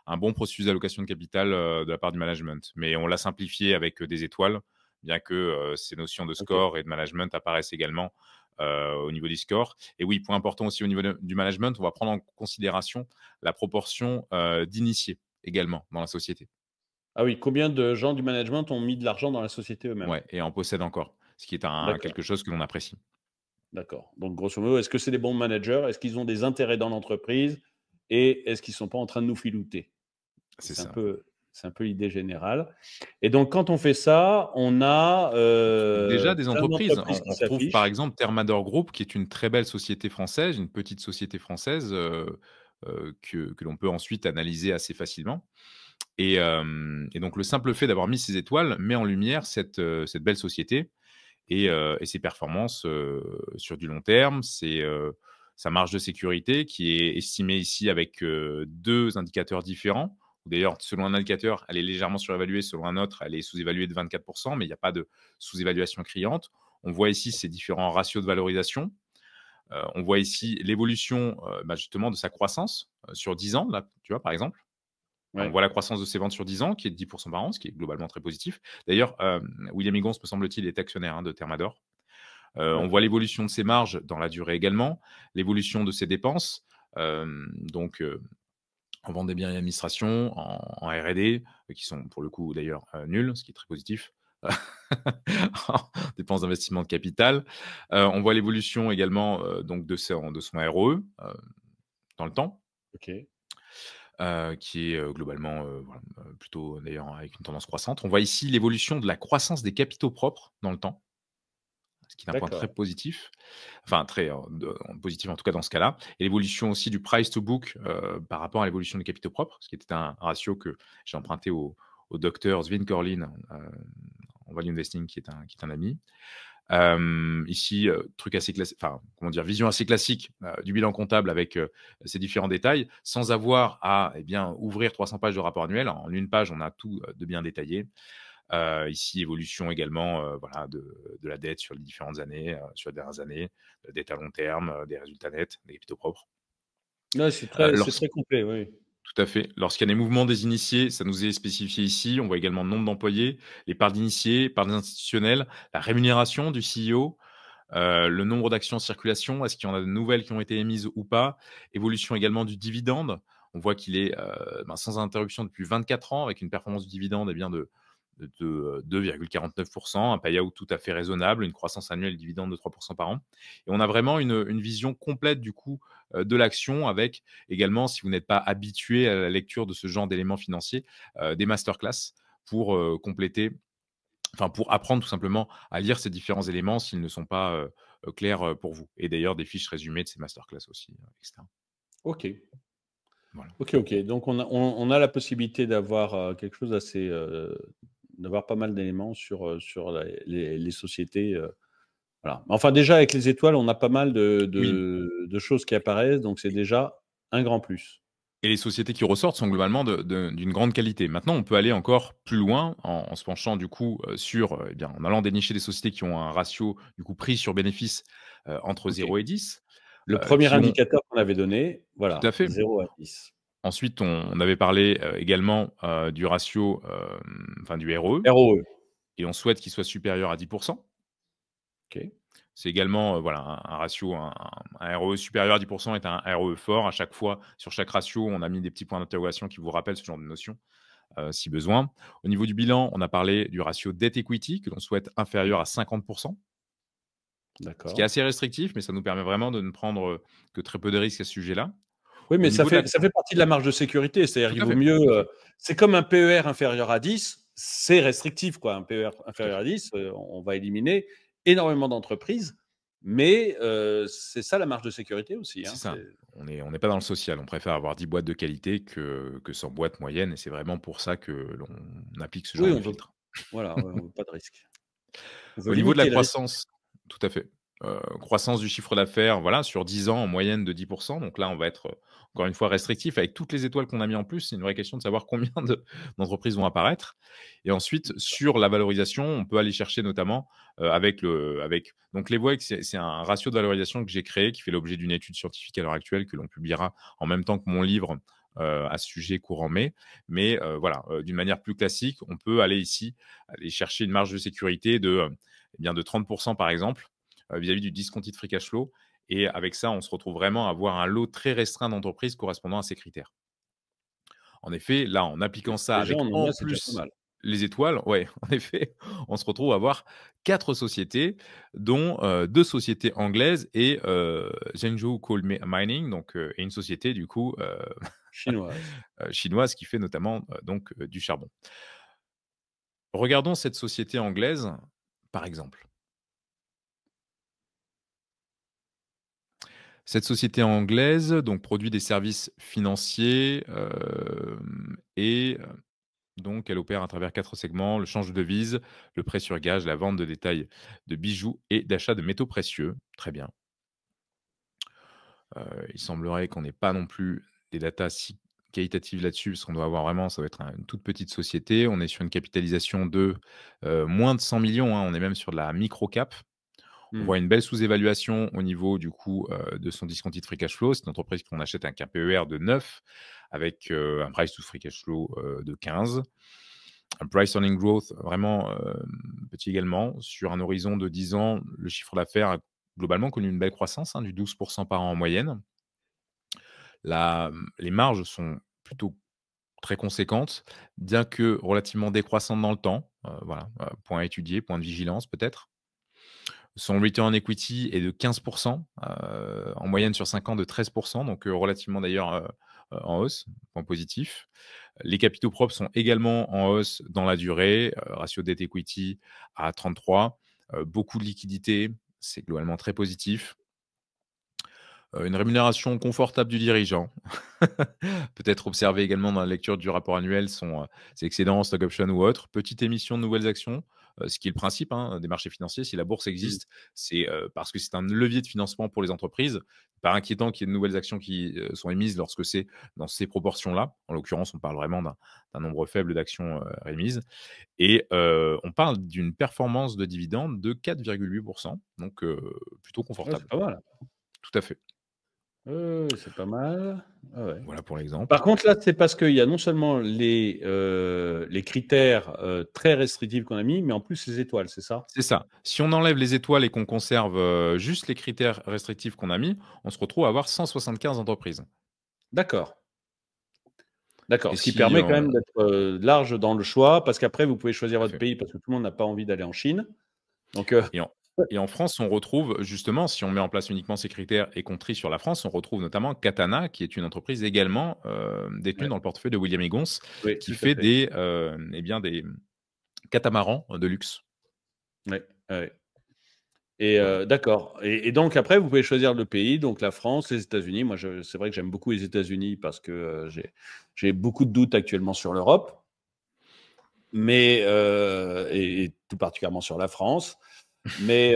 un bon processus d'allocation de capital, de la part du management. Mais on l'a simplifié avec, des étoiles, bien que, ces notions de OK. score et de management apparaissent également, au niveau des scores. Et oui, point important aussi au niveau du management, on va prendre en considération la proportion, d'initiés également dans la société. Ah oui, combien de gens du management ont mis de l'argent dans la société eux-mêmes? Ouais et en possèdent encore, ce qui est D'accord, quelque chose que l'on apprécie. d'accord. Donc grosso modo, est-ce que c'est des bons managers? Est-ce qu'ils ont des intérêts dans l'entreprise? Et est-ce qu'ils ne sont pas en train de nous filouter? C'est C'est un ça. peu c'est un peu l'idée générale. Et donc quand on fait ça, on a, Déjà des plein entreprises. d'entreprises qui On retrouve par s'affichent. exemple Thermador Group qui est une très belle société française, une petite société française, que l'on peut ensuite analyser assez facilement et donc le simple fait d'avoir mis ces étoiles met en lumière cette belle société et ses performances, sur du long terme. Sa marge de sécurité qui est estimée ici avec, 2 indicateurs différents. D'ailleurs, selon un indicateur, elle est légèrement surévaluée, selon un autre, elle est sous-évaluée de 24, mais il n'y a pas de sous-évaluation criante. On voit ici ces différents ratios de valorisation. On voit ici l'évolution, justement de sa croissance, sur 10 ans, là, tu vois, par exemple. On Ouais, voit la croissance de ses ventes sur 10 ans qui est de 10 par an, ce qui est globalement très positif. D'ailleurs, William Higgins, me semble-t-il, est actionnaire, hein, de Thermador. On voit d'accord. l'évolution de ses marges dans la durée également, l'évolution de ses dépenses, donc en vente des biens et administration, en R&D, qui sont pour le coup d'ailleurs, nuls, ce qui est très positif. En dépenses d'investissement de capital. On voit l'évolution également, donc de son ROE, dans le temps, OK. qui est, globalement, voilà, plutôt d'ailleurs avec une tendance croissante. On voit ici l'évolution de la croissance des capitaux propres dans le temps. ce qui est un point très D'accord. positif, enfin très positif en tout cas dans ce cas-là. Et l'évolution aussi du price to book par rapport à l'évolution des capitaux propres, ce qui était un ratio que j'ai emprunté au docteur Sven Corlin en value investing, qui est un ami. Ici, truc assez classique, enfin, comment dire, vision assez classique du bilan comptable avec ces différents détails, sans avoir à ouvrir 300 pages de rapport annuel. En une page, on a tout de bien détaillé. Ici, évolution également voilà, de la dette sur les différentes années, sur les dernières années, dette à long terme, des résultats nets, des capitaux propres. Ouais, c'est Lorsque très complet, oui. Tout à fait. Lorsqu'il y a des mouvements des initiés, ça nous est spécifié ici. On voit également le nombre d'employés, les parts d'initiés, parts institutionnelles, la rémunération du CEO, le nombre d'actions en circulation, est-ce qu'il y en a de nouvelles qui ont été émises ou pas? Évolution également du dividende. On voit qu'il est sans interruption depuis 24 ans, avec une performance du dividende de 2,49%, un payout tout à fait raisonnable, une croissance annuelle du dividende de 3% par an. Et on a vraiment une vision complète du coup de l'action, avec également, si vous n'êtes pas habitué à la lecture de ce genre d'éléments financiers, des masterclass pour compléter, enfin, pour apprendre tout simplement à lire ces différents éléments s'ils ne sont pas clairs pour vous. Et d'ailleurs, des fiches résumées de ces masterclass aussi, etc. OK. Voilà. OK, OK. Donc on a la possibilité d'avoir, quelque chose d'assez, d'avoir pas mal d'éléments sur les sociétés, voilà. Enfin déjà avec les étoiles, on a pas mal Oui. de choses qui apparaissent, donc c'est déjà un grand plus. Et les sociétés qui ressortent sont globalement d'une grande qualité. Maintenant, on peut aller encore plus loin en se penchant du coup sur, en allant dénicher des sociétés qui ont un ratio du coup prix sur bénéfice entre OK. 0 et 10, Le premier qui ont indicateur qu'on avait donné, tout à voilà, fait. 0 à 10. Ensuite, on avait parlé également du ratio, enfin du ROE, ROE. et on souhaite qu'il soit supérieur à 10. OK. C'est également, voilà, un ratio, un ROE supérieur à 10 est un ROE fort. À chaque fois, sur chaque ratio, on a mis des petits points d'interrogation qui vous rappellent ce genre de notion, si besoin. Au niveau du bilan, on a parlé du ratio debt equity que l'on souhaite inférieur à 50, ce qui est D'accord. assez restrictif, mais ça nous permet vraiment de ne prendre, que très peu de risques à ce sujet-là. Oui, Au mais niveau de la ça fait partie de la marge de sécurité. C'est-à-dire Tout qu'il à vaut fait, mieux, tout à fait, c'est comme un PER inférieur à 10, c'est restrictif quoi. Un PER tout à inférieur fait. à 10, on va éliminer énormément d'entreprises, mais c'est ça la marge de sécurité aussi, hein, C'est ça. c'est On n'est pas dans le social. On préfère avoir 10 boîtes de qualité que 100 boîtes moyennes, et c'est vraiment pour ça que l'on applique ce genre oui, de on veut filtre. voilà, ouais, on veut pas de risque. On veut Au niveau de la limiter le risque. croissance, tout à fait. Croissance du chiffre d'affaires, voilà, sur 10 ans en moyenne de 10. Donc là, on va être, encore une fois restrictif avec toutes les étoiles qu'on a mis en plus. C'est une vraie question de savoir combien d'entreprises vont apparaître. Et ensuite, sur la valorisation, on peut aller chercher notamment, avec donc les VOEC, c'est un ratio de valorisation que j'ai créé, qui fait l'objet d'une étude scientifique à l'heure actuelle, que l'on publiera en même temps que mon livre, à ce sujet courant mai. Mais voilà, d'une manière plus classique, on peut aller chercher une marge de sécurité de 30 par exemple, vis-à-vis du discounted free cash flow. Et avec ça, on se retrouve vraiment à avoir un lot très restreint d'entreprises correspondant à ces critères. En effet, là, en appliquant ça Déjà, avec on en en a, c'est déjà pas plus mal. les étoiles, ouais, en effet, on se retrouve à avoir 4 sociétés, dont 2 sociétés anglaises et Zhengzhou Coal Mining, donc et une société du coup Chinoise. chinoise qui fait notamment du charbon. Regardons cette société anglaise, par exemple. Cette société anglaise donc produit des services financiers, donc elle opère à travers 4 segments: le change de devises, le prêt sur gage, la vente de détail de bijoux et d'achat de métaux précieux. Très bien. Il semblerait qu'on n'ait pas non plus des datas si qualitatives là-dessus, parce qu'on doit avoir vraiment, ça va être une toute petite société. On est sur une capitalisation de, moins de 100 millions, hein, on est même sur de la micro cap. On Mmh. voit une belle sous-évaluation au niveau du coût, de son discounted free cash flow. C'est une entreprise qu'on achète avec un PER de 9, avec, un price to free cash flow, de 15. Un price earning growth vraiment, petit également. Sur un horizon de 10 ans, le chiffre d'affaires a globalement connu une belle croissance, hein, du 12 par an en moyenne. Les marges sont plutôt très conséquentes, bien que relativement décroissantes dans le temps. Voilà, point à étudier, point de vigilance peut-être. Son return on equity est de 15 en moyenne sur 5 ans de 13, donc relativement d'ailleurs, en hausse, point positif. Les capitaux propres sont également en hausse dans la durée, ratio debt equity à 33, beaucoup de liquidités, c'est globalement très positif. Une rémunération confortable du dirigeant. Peut-être observer également dans la lecture du rapport annuel ses excédents, stock options ou autres. Petite émission de nouvelles actions, ce qui est le principe, hein, des marchés financiers. Si la bourse Mmh. existe, c'est, parce que c'est un levier de financement pour les entreprises. Pas inquiétant qu'il y ait de nouvelles actions qui, sont émises lorsque c'est dans ces proportions-là. En l'occurrence, on parle vraiment d'un nombre faible d'actions, émises et on parle d'une performance de dividende de 4,8 donc plutôt Ouais, c'est confortable. pas mal. Tout à fait. C'est pas mal. Ah ouais. Voilà pour l'exemple. Par contre, là, c'est parce qu'il y a non seulement les critères, très restrictifs qu'on a mis, mais en plus les étoiles, c'est ça? C'est ça. Si on enlève les étoiles et qu'on conserve, juste les critères restrictifs qu'on a mis, on se retrouve à avoir 175 entreprises D'accord, et d'accord. Ce qui si permet quand on même d'être, large dans le choix, parce qu'après vous pouvez choisir tout à votre fait pays, parce que tout le monde n'a pas envie d'aller en Chine. Donc, et en ouais, et en France, on retrouve justement, si on met en place uniquement ces critères et qu'on trie sur la France, on retrouve notamment Katana, qui est une entreprise également, détenue ouais, dans le portefeuille de William Egons, oui, qui tout à fait fait. des catamarans de luxe. Ouais, ouais, ouais. Et Voilà. d'accord, et donc après vous pouvez choisir le pays, donc la France, les États-Unis. Moi, c'est vrai que j'aime beaucoup les États-Unis parce que, j'ai beaucoup de doutes actuellement sur l'Europe, mais et tout particulièrement sur la France. Mais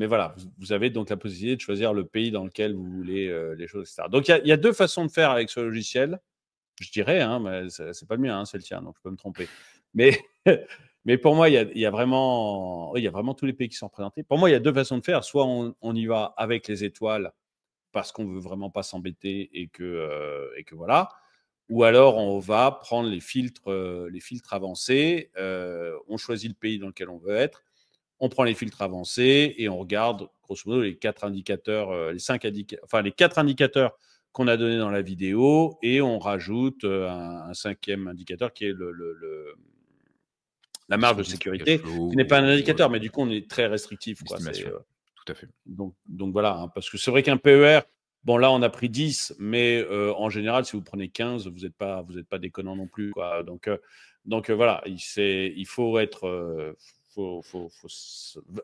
voilà, vous avez donc la possibilité de choisir le pays dans lequel vous voulez, les choses, et cetera. Donc il y a 2 façons de faire avec ce logiciel, je dirais, hein, mais c'est pas le mien, hein, c'est le tien, donc je peux me tromper. Mais mais pour moi, il y a vraiment, oui, il y a vraiment tous les pays qui sont représentés. Pour moi, il y a 2 façons de faire. Soit on y va avec les étoiles parce qu'on veut vraiment pas s'embêter et que voilà. Ou alors on va prendre les filtres avancés, on choisit le pays dans lequel on veut être, on prend les filtres avancés et on regarde grosso modo les 4 indicateurs, les 4 indicateurs qu'on a donnés dans la vidéo, et on rajoute un cinquième indicateur qui est la marge de Distribution de free cash sécurité, flow qui n'est pas un ou indicateur, mais du coup on est très restrictif, quoi. l'estimation. Tout à fait. Donc voilà, hein, parce que c'est vrai qu'un PER, bon là on a pris 10, mais en général si vous prenez 15, vous êtes pas déconnant non plus, quoi. Donc voilà, il faut être,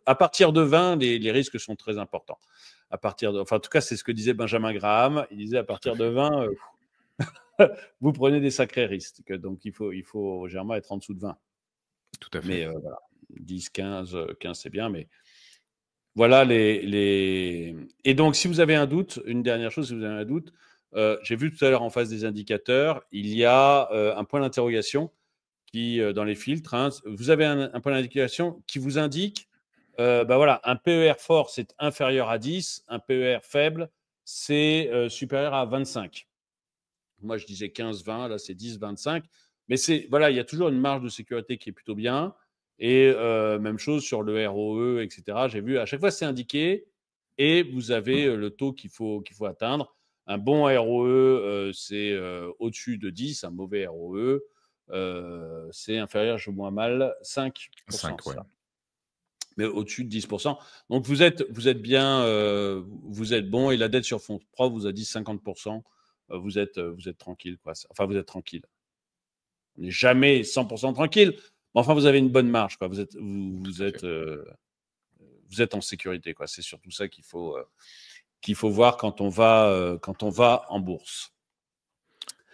à partir de 20, les risques sont très importants. Enfin en tout cas c'est ce que disait Benjamin Graham. Il disait à Tout à partir de fait. 20, vous prenez des sacrés risques. Donc il faut généralement être en dessous de 20. Tout à fait. Mais voilà, 10, 15, 15 c'est bien, mais voilà et donc si vous avez un doute, une dernière chose, si vous avez un doute, j'ai vu tout à l'heure en face des indicateurs, il y a, un point d'interrogation qui, dans les filtres, hein, vous avez un point d'indication qui vous indique, bah, voilà, un PER fort, c'est inférieur à 10, un PER faible, c'est, supérieur à 25. Moi, je disais 15-20, là, c'est 10-25. Mais voilà, il y a toujours une marge de sécurité qui est plutôt bien. Et même chose sur le ROE, etc. J'ai vu, à chaque fois, c'est indiqué et vous avez le taux qu'il faut atteindre. Un bon ROE, c'est au-dessus de 10. Un mauvais ROE, c'est inférieur, je vois mal, 5%, 5, c'est ouais. ça. Mais au-dessus de 10%. Donc vous êtes bien, vous êtes bon, et la dette sur fonds propres vous a dit 50%. Vous êtes tranquille, quoi. Enfin, vous êtes tranquille. On n'est jamais 100% tranquille, mais enfin, vous avez une bonne marge, quoi. Tout à fait. Vous êtes en sécurité, quoi. C'est surtout ça qu'il faut voir quand on va en bourse.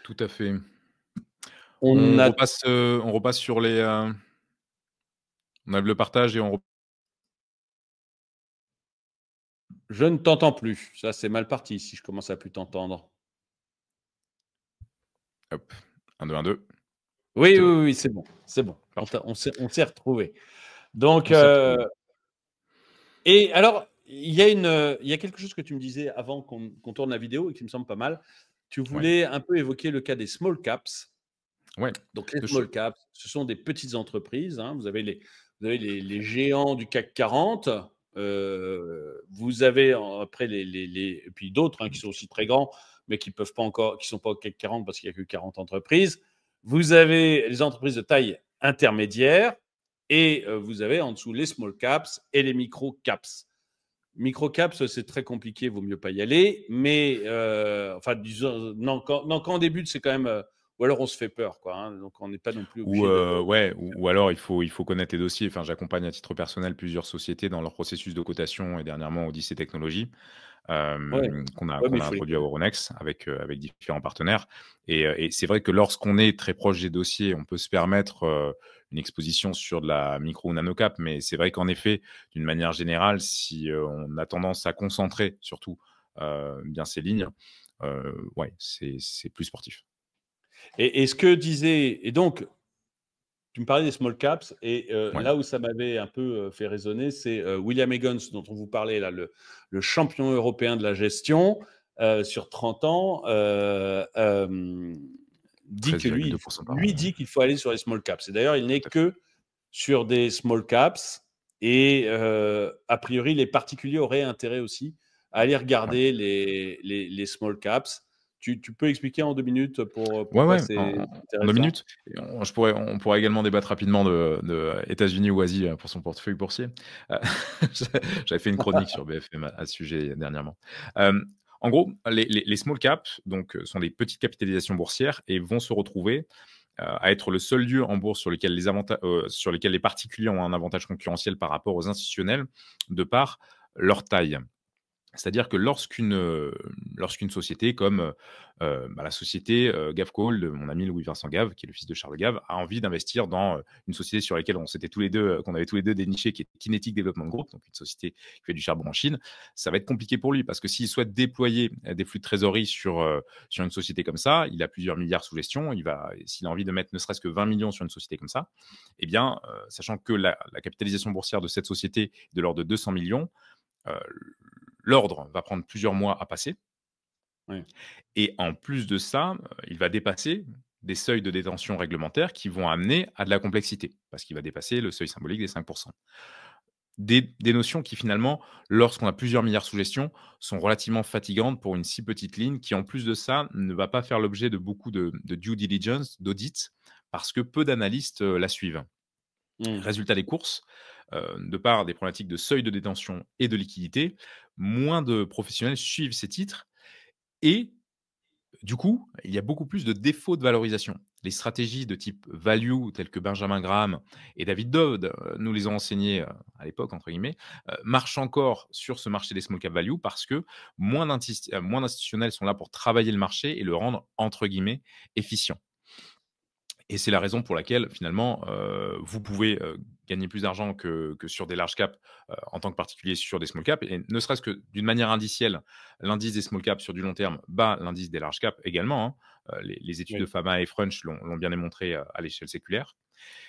Tout à fait. On a On repasse sur on enlève le partage et on rep Je ne t'entends plus. Ça, c'est mal parti si je commence à plus t'entendre. hop, 1, 2, 1, 2. Oui, C'est oui, bon, oui, c'est bon, c'est bon. parfait. On s'est retrouvés. Donc, On s'est retrouvés. et alors, il y a quelque chose que tu me disais avant qu'on tourne la vidéo et qui me semble pas mal. Tu Ouais, voulais un peu évoquer le cas des small caps. ouais. Donc, les De ch small caps, ce sont des petites entreprises, hein. Vous avez les géants du CAC 40. Vous avez après et puis d'autres, hein, qui sont aussi très grands, mais qui peuvent pas encore, qui sont pas au CAC 40 parce qu'il y a que 40 entreprises. Vous avez les entreprises de taille intermédiaire et vous avez en dessous les small caps et les micro caps. Micro caps, c'est très compliqué, vaut mieux pas y aller. Mais enfin, disons, non, quand on débute, c'est quand même, ou alors on se fait peur, quoi, hein, donc on n'est pas non plus Ou, obligé de. ouais, ou alors il faut connaître les dossiers. Enfin, j'accompagne à titre personnel plusieurs sociétés dans leur processus de cotation et dernièrement Odyssey Technologies, Ouais, qu'on a ouais, mais qu'on il a faut les introduit à connaître. Euronext avec différents partenaires et c'est vrai que lorsqu'on est très proche des dossiers, on peut se permettre, une exposition sur de la micro ou nano cap, mais c'est vrai qu'en effet, d'une manière générale, si, on a tendance à concentrer surtout, bien ces lignes, ouais, c'est plus sportif. Et ce que disait, et donc, tu me parlais des small caps, et Ouais, là où ça m'avait un peu fait résonner, c'est William Higgins, dont on vous parlait là, le champion européen de la gestion sur 30 ans, dit que 13,2 par lui an, ouais, dit qu'il faut aller sur les small caps. Et d'ailleurs, il n'est tout à fait. que sur des small caps, et a priori, les particuliers auraient intérêt aussi à aller Ouais. regarder les small caps. Tu peux expliquer en 2 minutes Ouais, pourquoi ouais, c'est en 2 intéressant? minutes et on pourrait également débattre rapidement de États-Unis ou Asie, pour son portefeuille boursier. Heu, j'avais fait une chronique sur BFM à ce sujet dernièrement. En gros, les small caps donc, sont des petites capitalisations boursières et vont se retrouver, à être le seul lieu en bourse sur lesquels les particuliers ont un avantage concurrentiel par rapport aux institutionnels, de par leur taille. C'est-à-dire que lorsqu'une société comme, la société, Gavecall de mon ami Louis-Vincent Gave, qui est le fils de Charles Gave, a envie d'investir dans, une société sur laquelle qu'on avait tous les 2 déniché, qui est Kinetic Development Group, donc une société qui fait du charbon en Chine. Ça va être compliqué pour lui parce que s'il souhaite déployer, des flux de trésorerie sur une société comme ça, il a plusieurs milliards sous gestion. S'il a envie de mettre ne serait-ce que 20 millions sur une société comme ça, eh bien, sachant que la capitalisation boursière de cette société est de l'ordre de 200 millions, heu, l'ordre va prendre plusieurs mois à passer Oui. et en plus de ça, il va dépasser des seuils de détention réglementaires qui vont amener à de la complexité, parce qu'il va dépasser le seuil symbolique des 5. Des notions qui finalement, lorsqu'on a plusieurs milliards sous gestion, sont relativement fatigantes pour une si petite ligne qui, en plus de ça, ne va pas faire l'objet de beaucoup de due diligence, d'audit, parce que peu d'analystes, la suivent. Mmh. Résultat des courses, de par des problématiques de seuil de détention et de liquidité, moins de professionnels suivent ces titres et du coup, il y a beaucoup plus de défauts de valorisation. Les stratégies de type value, telles que Benjamin Graham et David Dodd nous les ont enseignées à l'époque, entre guillemets, marchent encore sur ce marché des small cap value parce que moins d'institutionnels sont là pour travailler le marché et le rendre, entre guillemets, efficient. Et c'est la raison pour laquelle finalement, vous pouvez, gagner plus d'argent que sur des large caps, en tant que particulier sur des small caps et ne serait-ce que d'une manière indicielle, l'indice des small caps sur du long terme bat l'indice des large caps également, hein. Les études de Oui. Fama et Frunch l'ont bien démontré, à l'échelle séculaire.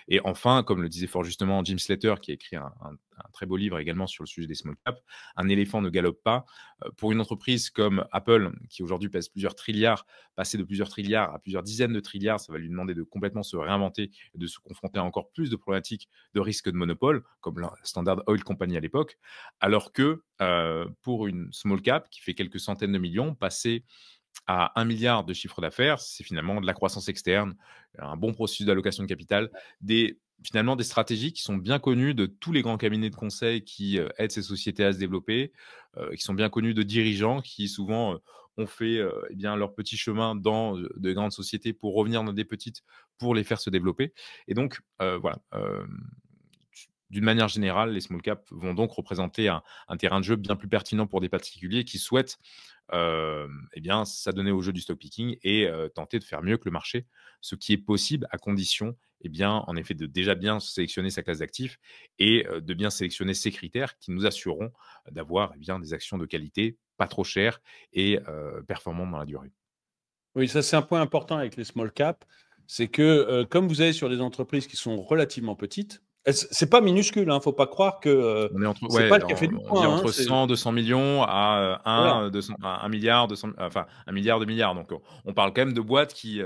Et enfin, comme le disait fort justement Jim Slater, qui a écrit un très beau livre également sur le sujet des small caps, un éléphant ne galope pas. Pour une entreprise comme Apple, qui aujourd'hui pèse plusieurs trilliards, passer de plusieurs trilliards à plusieurs dizaines de trilliards, ça va lui demander de complètement se réinventer et de se confronter à encore plus de problématiques de risque de monopole, comme la Standard Oil Company à l'époque. Alors que pour une small cap qui fait quelques centaines de millions, passer à 1 milliard de chiffre d'affaires, c'est finalement de la croissance externe, un bon processus d'allocation de capital, finalement des stratégies qui sont bien connues de tous les grands cabinets de conseil qui aident ces sociétés à se développer, qui sont bien connues de dirigeants qui souvent ont fait eh bien, leur petit chemin dans de grandes sociétés pour revenir dans des petites pour les faire se développer. Et donc, voilà. D'une manière générale, les small caps vont donc représenter un terrain de jeu bien plus pertinent pour des particuliers qui souhaitent eh bien, s'adonner au jeu du stock picking et tenter de faire mieux que le marché, ce qui est possible à condition, eh bien, en effet, de déjà bien sélectionner sa classe d'actifs et de bien sélectionner ses critères qui nous assureront d'avoir, eh bien, des actions de qualité, pas trop chères et performantes dans la durée. Oui, ça, c'est un point important avec les small caps, c'est que, comme vous avez sur des entreprises qui sont relativement petites, c'est pas minuscule, hein, faut pas croire que, On est entre c'est pas ouais, le café du on dit coin, hein, entre c'est 100-200 millions à, voilà. 200 à 1 200 enfin 1 milliard, 2 milliards. Donc on parle quand même de boîtes qui,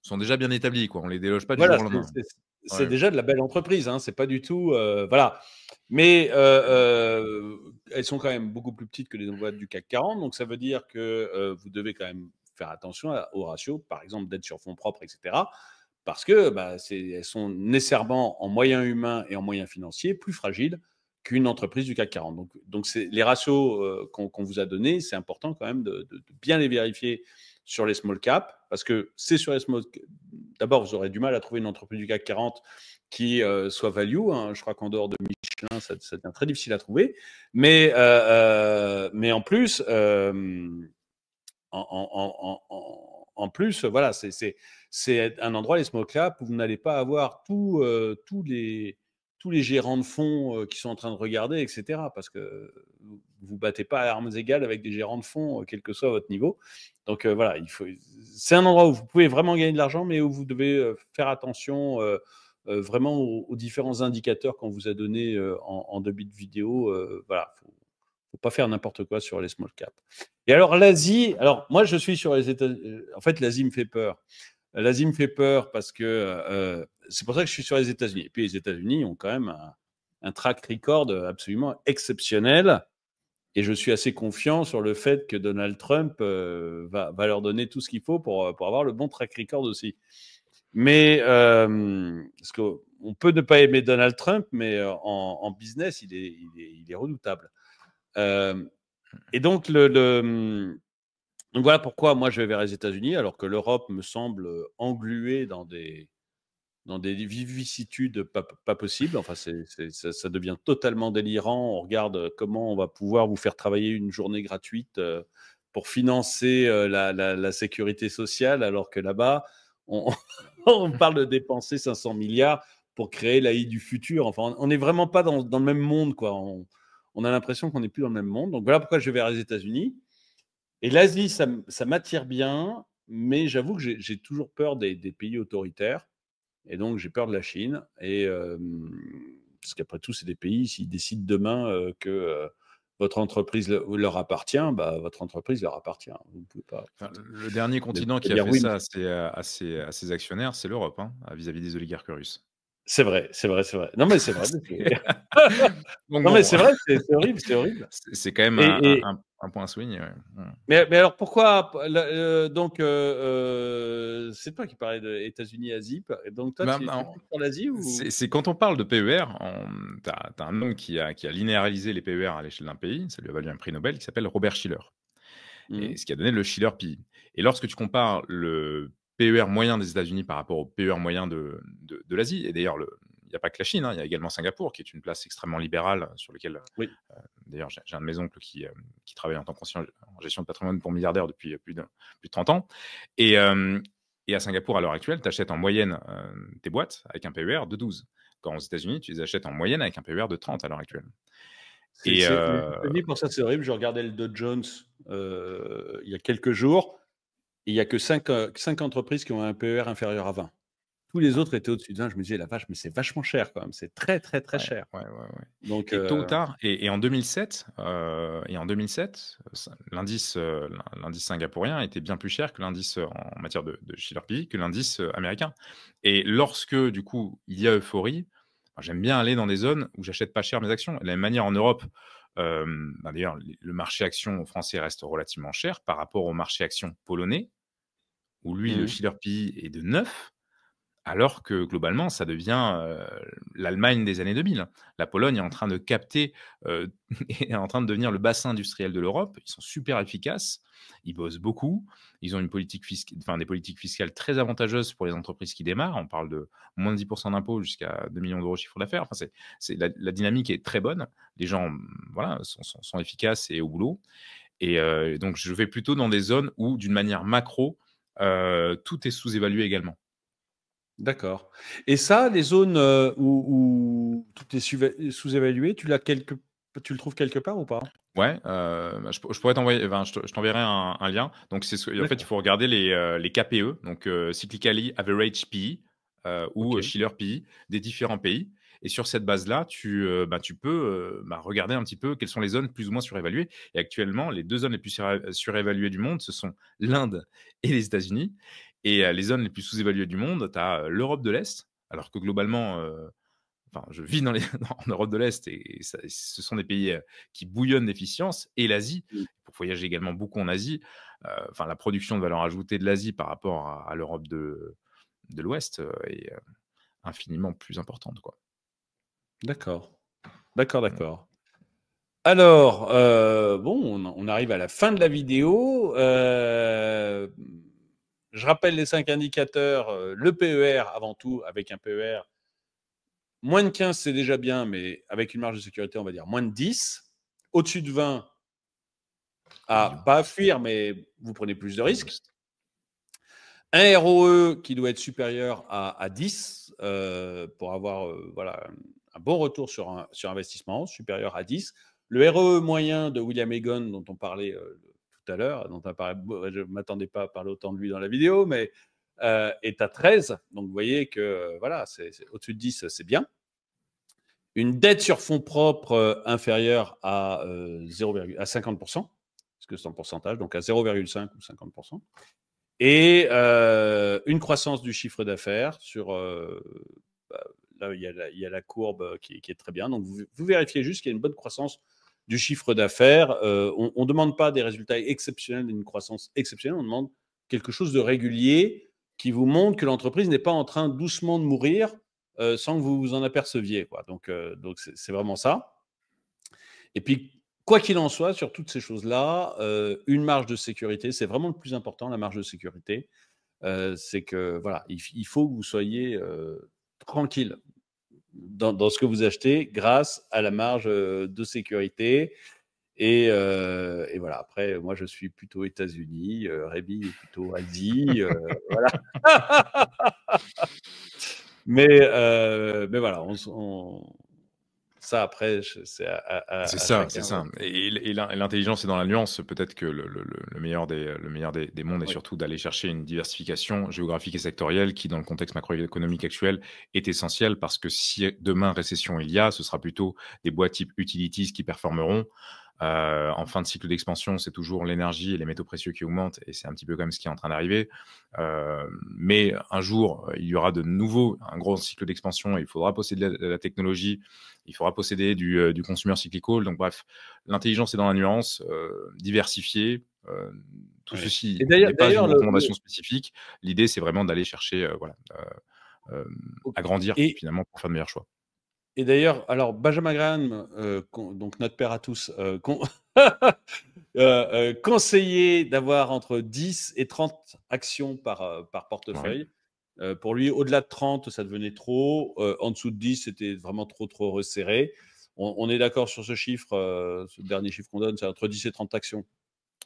sont déjà bien établies, quoi. On les déloge pas du Voilà, jour au lendemain. c'est Ouais. déjà de la belle entreprise, hein, c'est pas du tout, voilà. Mais, elles sont quand même beaucoup plus petites que les boîtes du CAC 40, donc ça veut dire que, vous devez quand même faire attention au ratio, par exemple, dette sur fonds propres, et cetera. Parce que, bah, elles sont nécessairement en moyens humains et en moyens financiers plus fragiles qu'une entreprise du CAC 40. Donc c'est les ratios, qu'on vous a donnés, c'est important quand même de bien les vérifier sur les small caps, parce que c'est sur les small caps. D'abord, vous aurez du mal à trouver une entreprise du CAC 40 qui soit value. Je crois qu'en dehors de Michelin, ça devient très difficile à trouver. Mais en plus, en plus, voilà, c'est un endroit, les small caps, où vous n'allez pas avoir tous les gérants de fonds qui sont en train de regarder, etc. Parce que vous ne vous battez pas à armes égales avec des gérants de fonds, quel que soit votre niveau. Donc voilà, c'est un endroit où vous pouvez vraiment gagner de l'argent, mais où vous devez faire attention vraiment aux différents indicateurs qu'on vous a donnés en début de vidéo. Voilà, faut pas faire n'importe quoi sur les small caps. Et alors l'Asie, alors moi je suis sur les États-Unis. En fait, l'Asie me fait peur. L'Asie me fait peur parce que c'est pour ça que je suis sur les États-Unis. Et puis les États-Unis ont quand même un track record absolument exceptionnel. Et je suis assez confiant sur le fait que Donald Trump va leur donner tout ce qu'il faut pour avoir le bon track record aussi. Mais parce qu'on peut ne pas aimer Donald Trump, mais en business, il est redoutable. Et donc, donc, voilà pourquoi moi je vais vers les États-Unis, alors que l'Europe me semble engluée dans des vicissitudes pas possibles. Enfin, ça devient totalement délirant. On regarde comment on va pouvoir vous faire travailler une journée gratuite pour financer la sécurité sociale, alors que là-bas, on, on parle de dépenser 500 milliards pour créer l'AI du futur. Enfin, on n'est vraiment pas dans le même monde, quoi. On a l'impression qu'on n'est plus dans le même monde. Donc voilà pourquoi je vais vers les États-Unis. Et l'Asie, ça m'attire bien, mais j'avoue que j'ai toujours peur des pays autoritaires. Et donc, j'ai peur de la Chine. Parce qu'après tout, c'est des pays, s'ils décident demain que votre entreprise leur appartient, bah, votre entreprise leur appartient. Vous ne pouvez pas, Enfin, le dernier vous pouvez continent pas qui a dire fait oui. ça à ses actionnaires, c'est l'Europe, hein, vis-à-vis des oligarques russes. C'est vrai, c'est vrai, c'est vrai. Non, mais c'est vrai. Donc Non, mais bon, c'est vrai, c'est horrible, c'est horrible. c'est quand même Et, un point à souligner. Ouais. mais alors pourquoi donc c'est toi qui parlais de États-Unis, Asie. Donc toi, Ben, tu es plus sur l'Asie ou c'est quand on parle de PER, tu as un homme qui a linéarisé les PER à l'échelle d'un pays, ça lui a valu un prix Nobel, qui s'appelle Robert Schiller, et Mhm. ce qui a donné le Schiller Pi. Et lorsque tu compares le PER moyen des États-Unis par rapport au PER moyen de l'Asie, et d'ailleurs, il n'y a pas que la Chine, hein, il y a également Singapour, qui est une place extrêmement libérale sur laquelle, Oui. d'ailleurs, j'ai un de mes oncles qui travaille en tant qu'ancien en gestion de patrimoine pour milliardaires depuis plus de 30 ans. Et, et à Singapour, à l'heure actuelle, tu achètes en moyenne tes boîtes avec un PER de 12. Quand aux États-Unis, tu les achètes en moyenne avec un PER de 30 à l'heure actuelle. Et Les États-Unis, pour ça, c'est horrible. Je regardais le Dow Jones il y a quelques jours. Et il n'y a que 5 entreprises qui ont un PER inférieur à 20. Tous les autres étaient au-dessus de 20. Je me disais, la vache, mais c'est vachement cher quand même. C'est très, très, très ouais, cher. ouais, ouais, ouais. Donc, Et tôt ou tard, et en 2007, l'indice singapourien était bien plus cher que l'indice en matière de Schiller Pi, que l'indice américain. Et lorsque, du coup, il y a euphorie, j'aime bien aller dans des zones où j'achète pas cher mes actions. De la même manière, en Europe, d'ailleurs, le marché action français reste relativement cher par rapport au marché action polonais, où lui, le Schiller Pi est de 9. Alors que globalement, ça devient l'Allemagne des années 2000. La Pologne est en train de capter, est en train de devenir le bassin industriel de l'Europe. Ils sont super efficaces, ils bossent beaucoup, ils ont des politiques fiscales très avantageuses pour les entreprises qui démarrent. On parle de moins de 10% d'impôts jusqu'à 2 millions d'euros de chiffre d'affaires. Enfin, la dynamique est très bonne. Les gens voilà, sont efficaces et au boulot. Et donc, je vais plutôt dans des zones où, d'une manière macro, tout est sous-évalué également. d'accord. Et ça, les zones où tout est sous-évalué, tu le trouves quelque part ou pas? Ouais, je pourrais t'envoyer, enfin, je t'enverrai un lien. Donc, en fait, il D'accord. faut regarder les KPE, donc Cyclically Average PE, ou Ok. Shiller PE des différents pays. Et sur cette base-là, tu peux regarder un petit peu quelles sont les zones plus ou moins surévaluées. Et actuellement, les deux zones les plus surévaluées du monde, ce sont l'Inde et les États-Unis. Et les zones les plus sous-évaluées du monde, tu as l'Europe de l'Est, alors que globalement, enfin, je vis en Europe de l'Est, et ce sont des pays qui bouillonnent d'efficience, et l'Asie, Mm. pour voyager également beaucoup en Asie, enfin, la production de valeur ajoutée de l'Asie par rapport à l'Europe de l'Ouest est infiniment plus importante, quoi. D'accord. D'accord, Mm. d'accord. Alors, bon, on arrive à la fin de la vidéo. je rappelle les 5 indicateurs. Le PER avant tout, avec un PER, moins de 15, c'est déjà bien, mais avec une marge de sécurité, on va dire moins de 10. Au-dessus de 20, pas à fuir, mais vous prenez plus de risques. Un ROE qui doit être supérieur à 10 pour avoir voilà, un bon retour sur investissement, supérieur à 10. Le ROE moyen de William Egon, dont on parlait tout à l'heure, je ne m'attendais pas à parler autant de lui dans la vidéo, mais est à 13. Donc vous voyez que voilà, au-dessus de 10, c'est bien. Une dette sur fonds propres inférieure à 50%, parce que c'est en pourcentage, donc à 0,5 ou 50%. Et une croissance du chiffre d'affaires sur. Là, il y a la courbe qui est très bien. Donc, vous vérifiez juste qu'il y a une bonne croissance du chiffre d'affaires. On ne demande pas des résultats exceptionnels, une croissance exceptionnelle. On demande quelque chose de régulier qui vous montre que l'entreprise n'est pas en train doucement de mourir sans que vous vous en aperceviez, quoi. Donc c'est vraiment ça. Et puis, quoi qu'il en soit, sur toutes ces choses-là, une marge de sécurité, c'est vraiment le plus important, la marge de sécurité. C'est que voilà, il faut que vous soyez tranquille dans ce que vous achetez grâce à la marge de sécurité. Et voilà, après, moi, je suis plutôt États-Unis, Rémi est plutôt Asie. Voilà. mais voilà, ça, après, c'est à C'est ça, c'est chacun. ça. Et l'intelligence est dans la nuance. Peut-être que le meilleur des mondes est Oui. surtout d'aller chercher une diversification géographique et sectorielle qui, dans le contexte macroéconomique actuel, est essentielle parce que si demain récession il y a, ce sera plutôt des boîtes type utilities qui performeront. En fin de cycle d'expansion, c'est toujours l'énergie et les métaux précieux qui augmentent et c'est un petit peu comme ce qui est en train d'arriver. Mais un jour, il y aura de nouveau un gros cycle d'expansion et il faudra posséder de la technologie, il faudra posséder du consumer cyclical. Donc bref, l'intelligence est dans la nuance, diversifiée. Tout Oui. ceci Et n'est pas d'ailleurs, une recommandation spécifique. L'idée, c'est vraiment d'aller chercher, agrandir et finalement pour faire de meilleurs choix. Et d'ailleurs, alors Benjamin Graham, donc notre père à tous, conseillait d'avoir entre 10 et 30 actions par Ouais. portefeuille. Pour lui, au-delà de 30, ça devenait trop. En dessous de 10, c'était vraiment trop resserré. On est d'accord sur ce chiffre, ce dernier chiffre qu'on donne, c'est entre 10 et 30 actions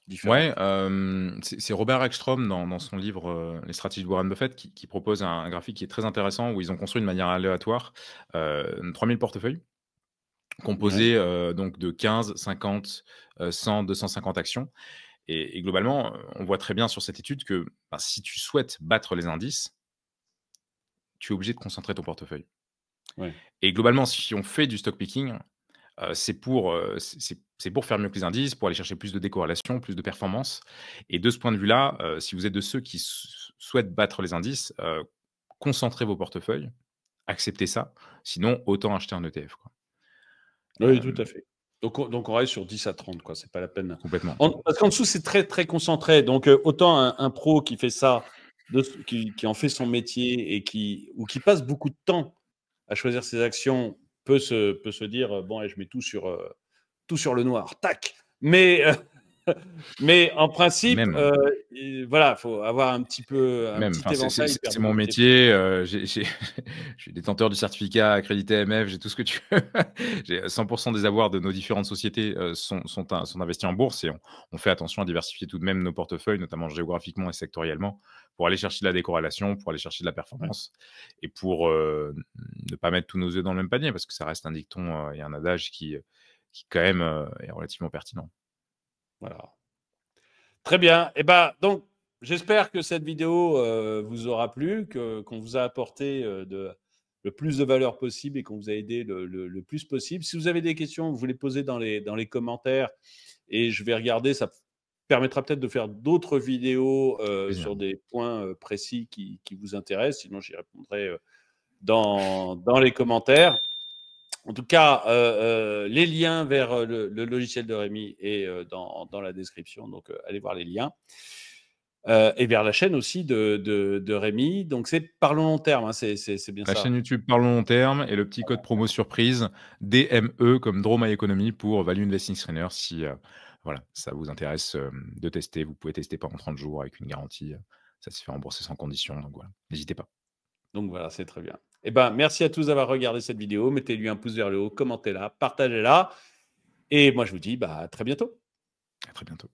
différentes. Ouais, c'est Robert Ekstrom dans son livre, Les stratégies de Warren Buffett qui propose un graphique qui est très intéressant où ils ont construit de manière aléatoire, 3 000 portefeuilles Ouais. composés, donc de 15, 50, 100, 250 actions et globalement, on voit très bien sur cette étude que, bah, si tu souhaites battre les indices, tu es obligé de concentrer ton portefeuille Ouais. et globalement, si on fait du stock picking, c'est pour faire mieux que les indices, pour aller chercher plus de décorrélation, plus de performance et de ce point de vue-là, si vous êtes de ceux qui souhaitent battre les indices, concentrez vos portefeuilles, acceptez ça, sinon autant acheter un ETF, quoi. Oui, tout à Hem, fait. Donc on reste sur 10 à 30, quoi. C'est pas la peine. complètement. Parce qu'en dessous, c'est très concentré. Donc, autant un pro qui fait ça, qui en fait son métier et ou qui passe beaucoup de temps à choisir ses actions, peut se dire bon, allez, je mets tout sur le noir. Tac. Mais en principe, Même. voilà, il faut avoir un Même, petit enfin, éventail, faire c'est des mon petits métier, je suis détenteur du certificat accrédité AMF, j'ai tout ce que tu veux. J'ai 100 des avoirs de nos différentes sociétés, sont investis en bourse et on fait attention à diversifier tout de même nos portefeuilles, notamment géographiquement et sectoriellement, pour aller chercher de la décorrélation, pour aller chercher de la Ouais, performance et pour, ne pas mettre tous nos œufs dans le même panier parce que ça reste un dicton, et un adage qui quand même, est relativement pertinent. voilà. Très bien. Et ben, donc, j'espère que cette vidéo vous aura plu, qu'on vous a apporté le plus de valeur possible et qu'on vous a aidé le plus possible. Si vous avez des questions, vous les posez dans les commentaires et je vais regarder. Ça permettra peut-être de faire d'autres vidéos Plaisir. sur des points précis qui vous intéressent. Sinon, j'y répondrai dans les commentaires. En tout cas, les liens vers le logiciel de Rémi est dans la description. Donc, allez voir les liens. Et vers la chaîne aussi de Rémi. Donc, c'est Parlons long terme, hein, c'est bien La ça. chaîne YouTube Parlons long terme et le petit code promo surprise DME comme Draw My Economy pour Value Investing Trainer si, voilà, ça vous intéresse, de tester. Vous pouvez tester pendant 30 jours avec une garantie, ça se fait rembourser sans condition, donc voilà, n'hésitez pas. Donc voilà, c'est très bien. Eh ben, merci à tous d'avoir regardé cette vidéo. Mettez-lui un pouce vers le haut, commentez-la, partagez-la. Et moi, je vous dis bah, à très bientôt. À très bientôt.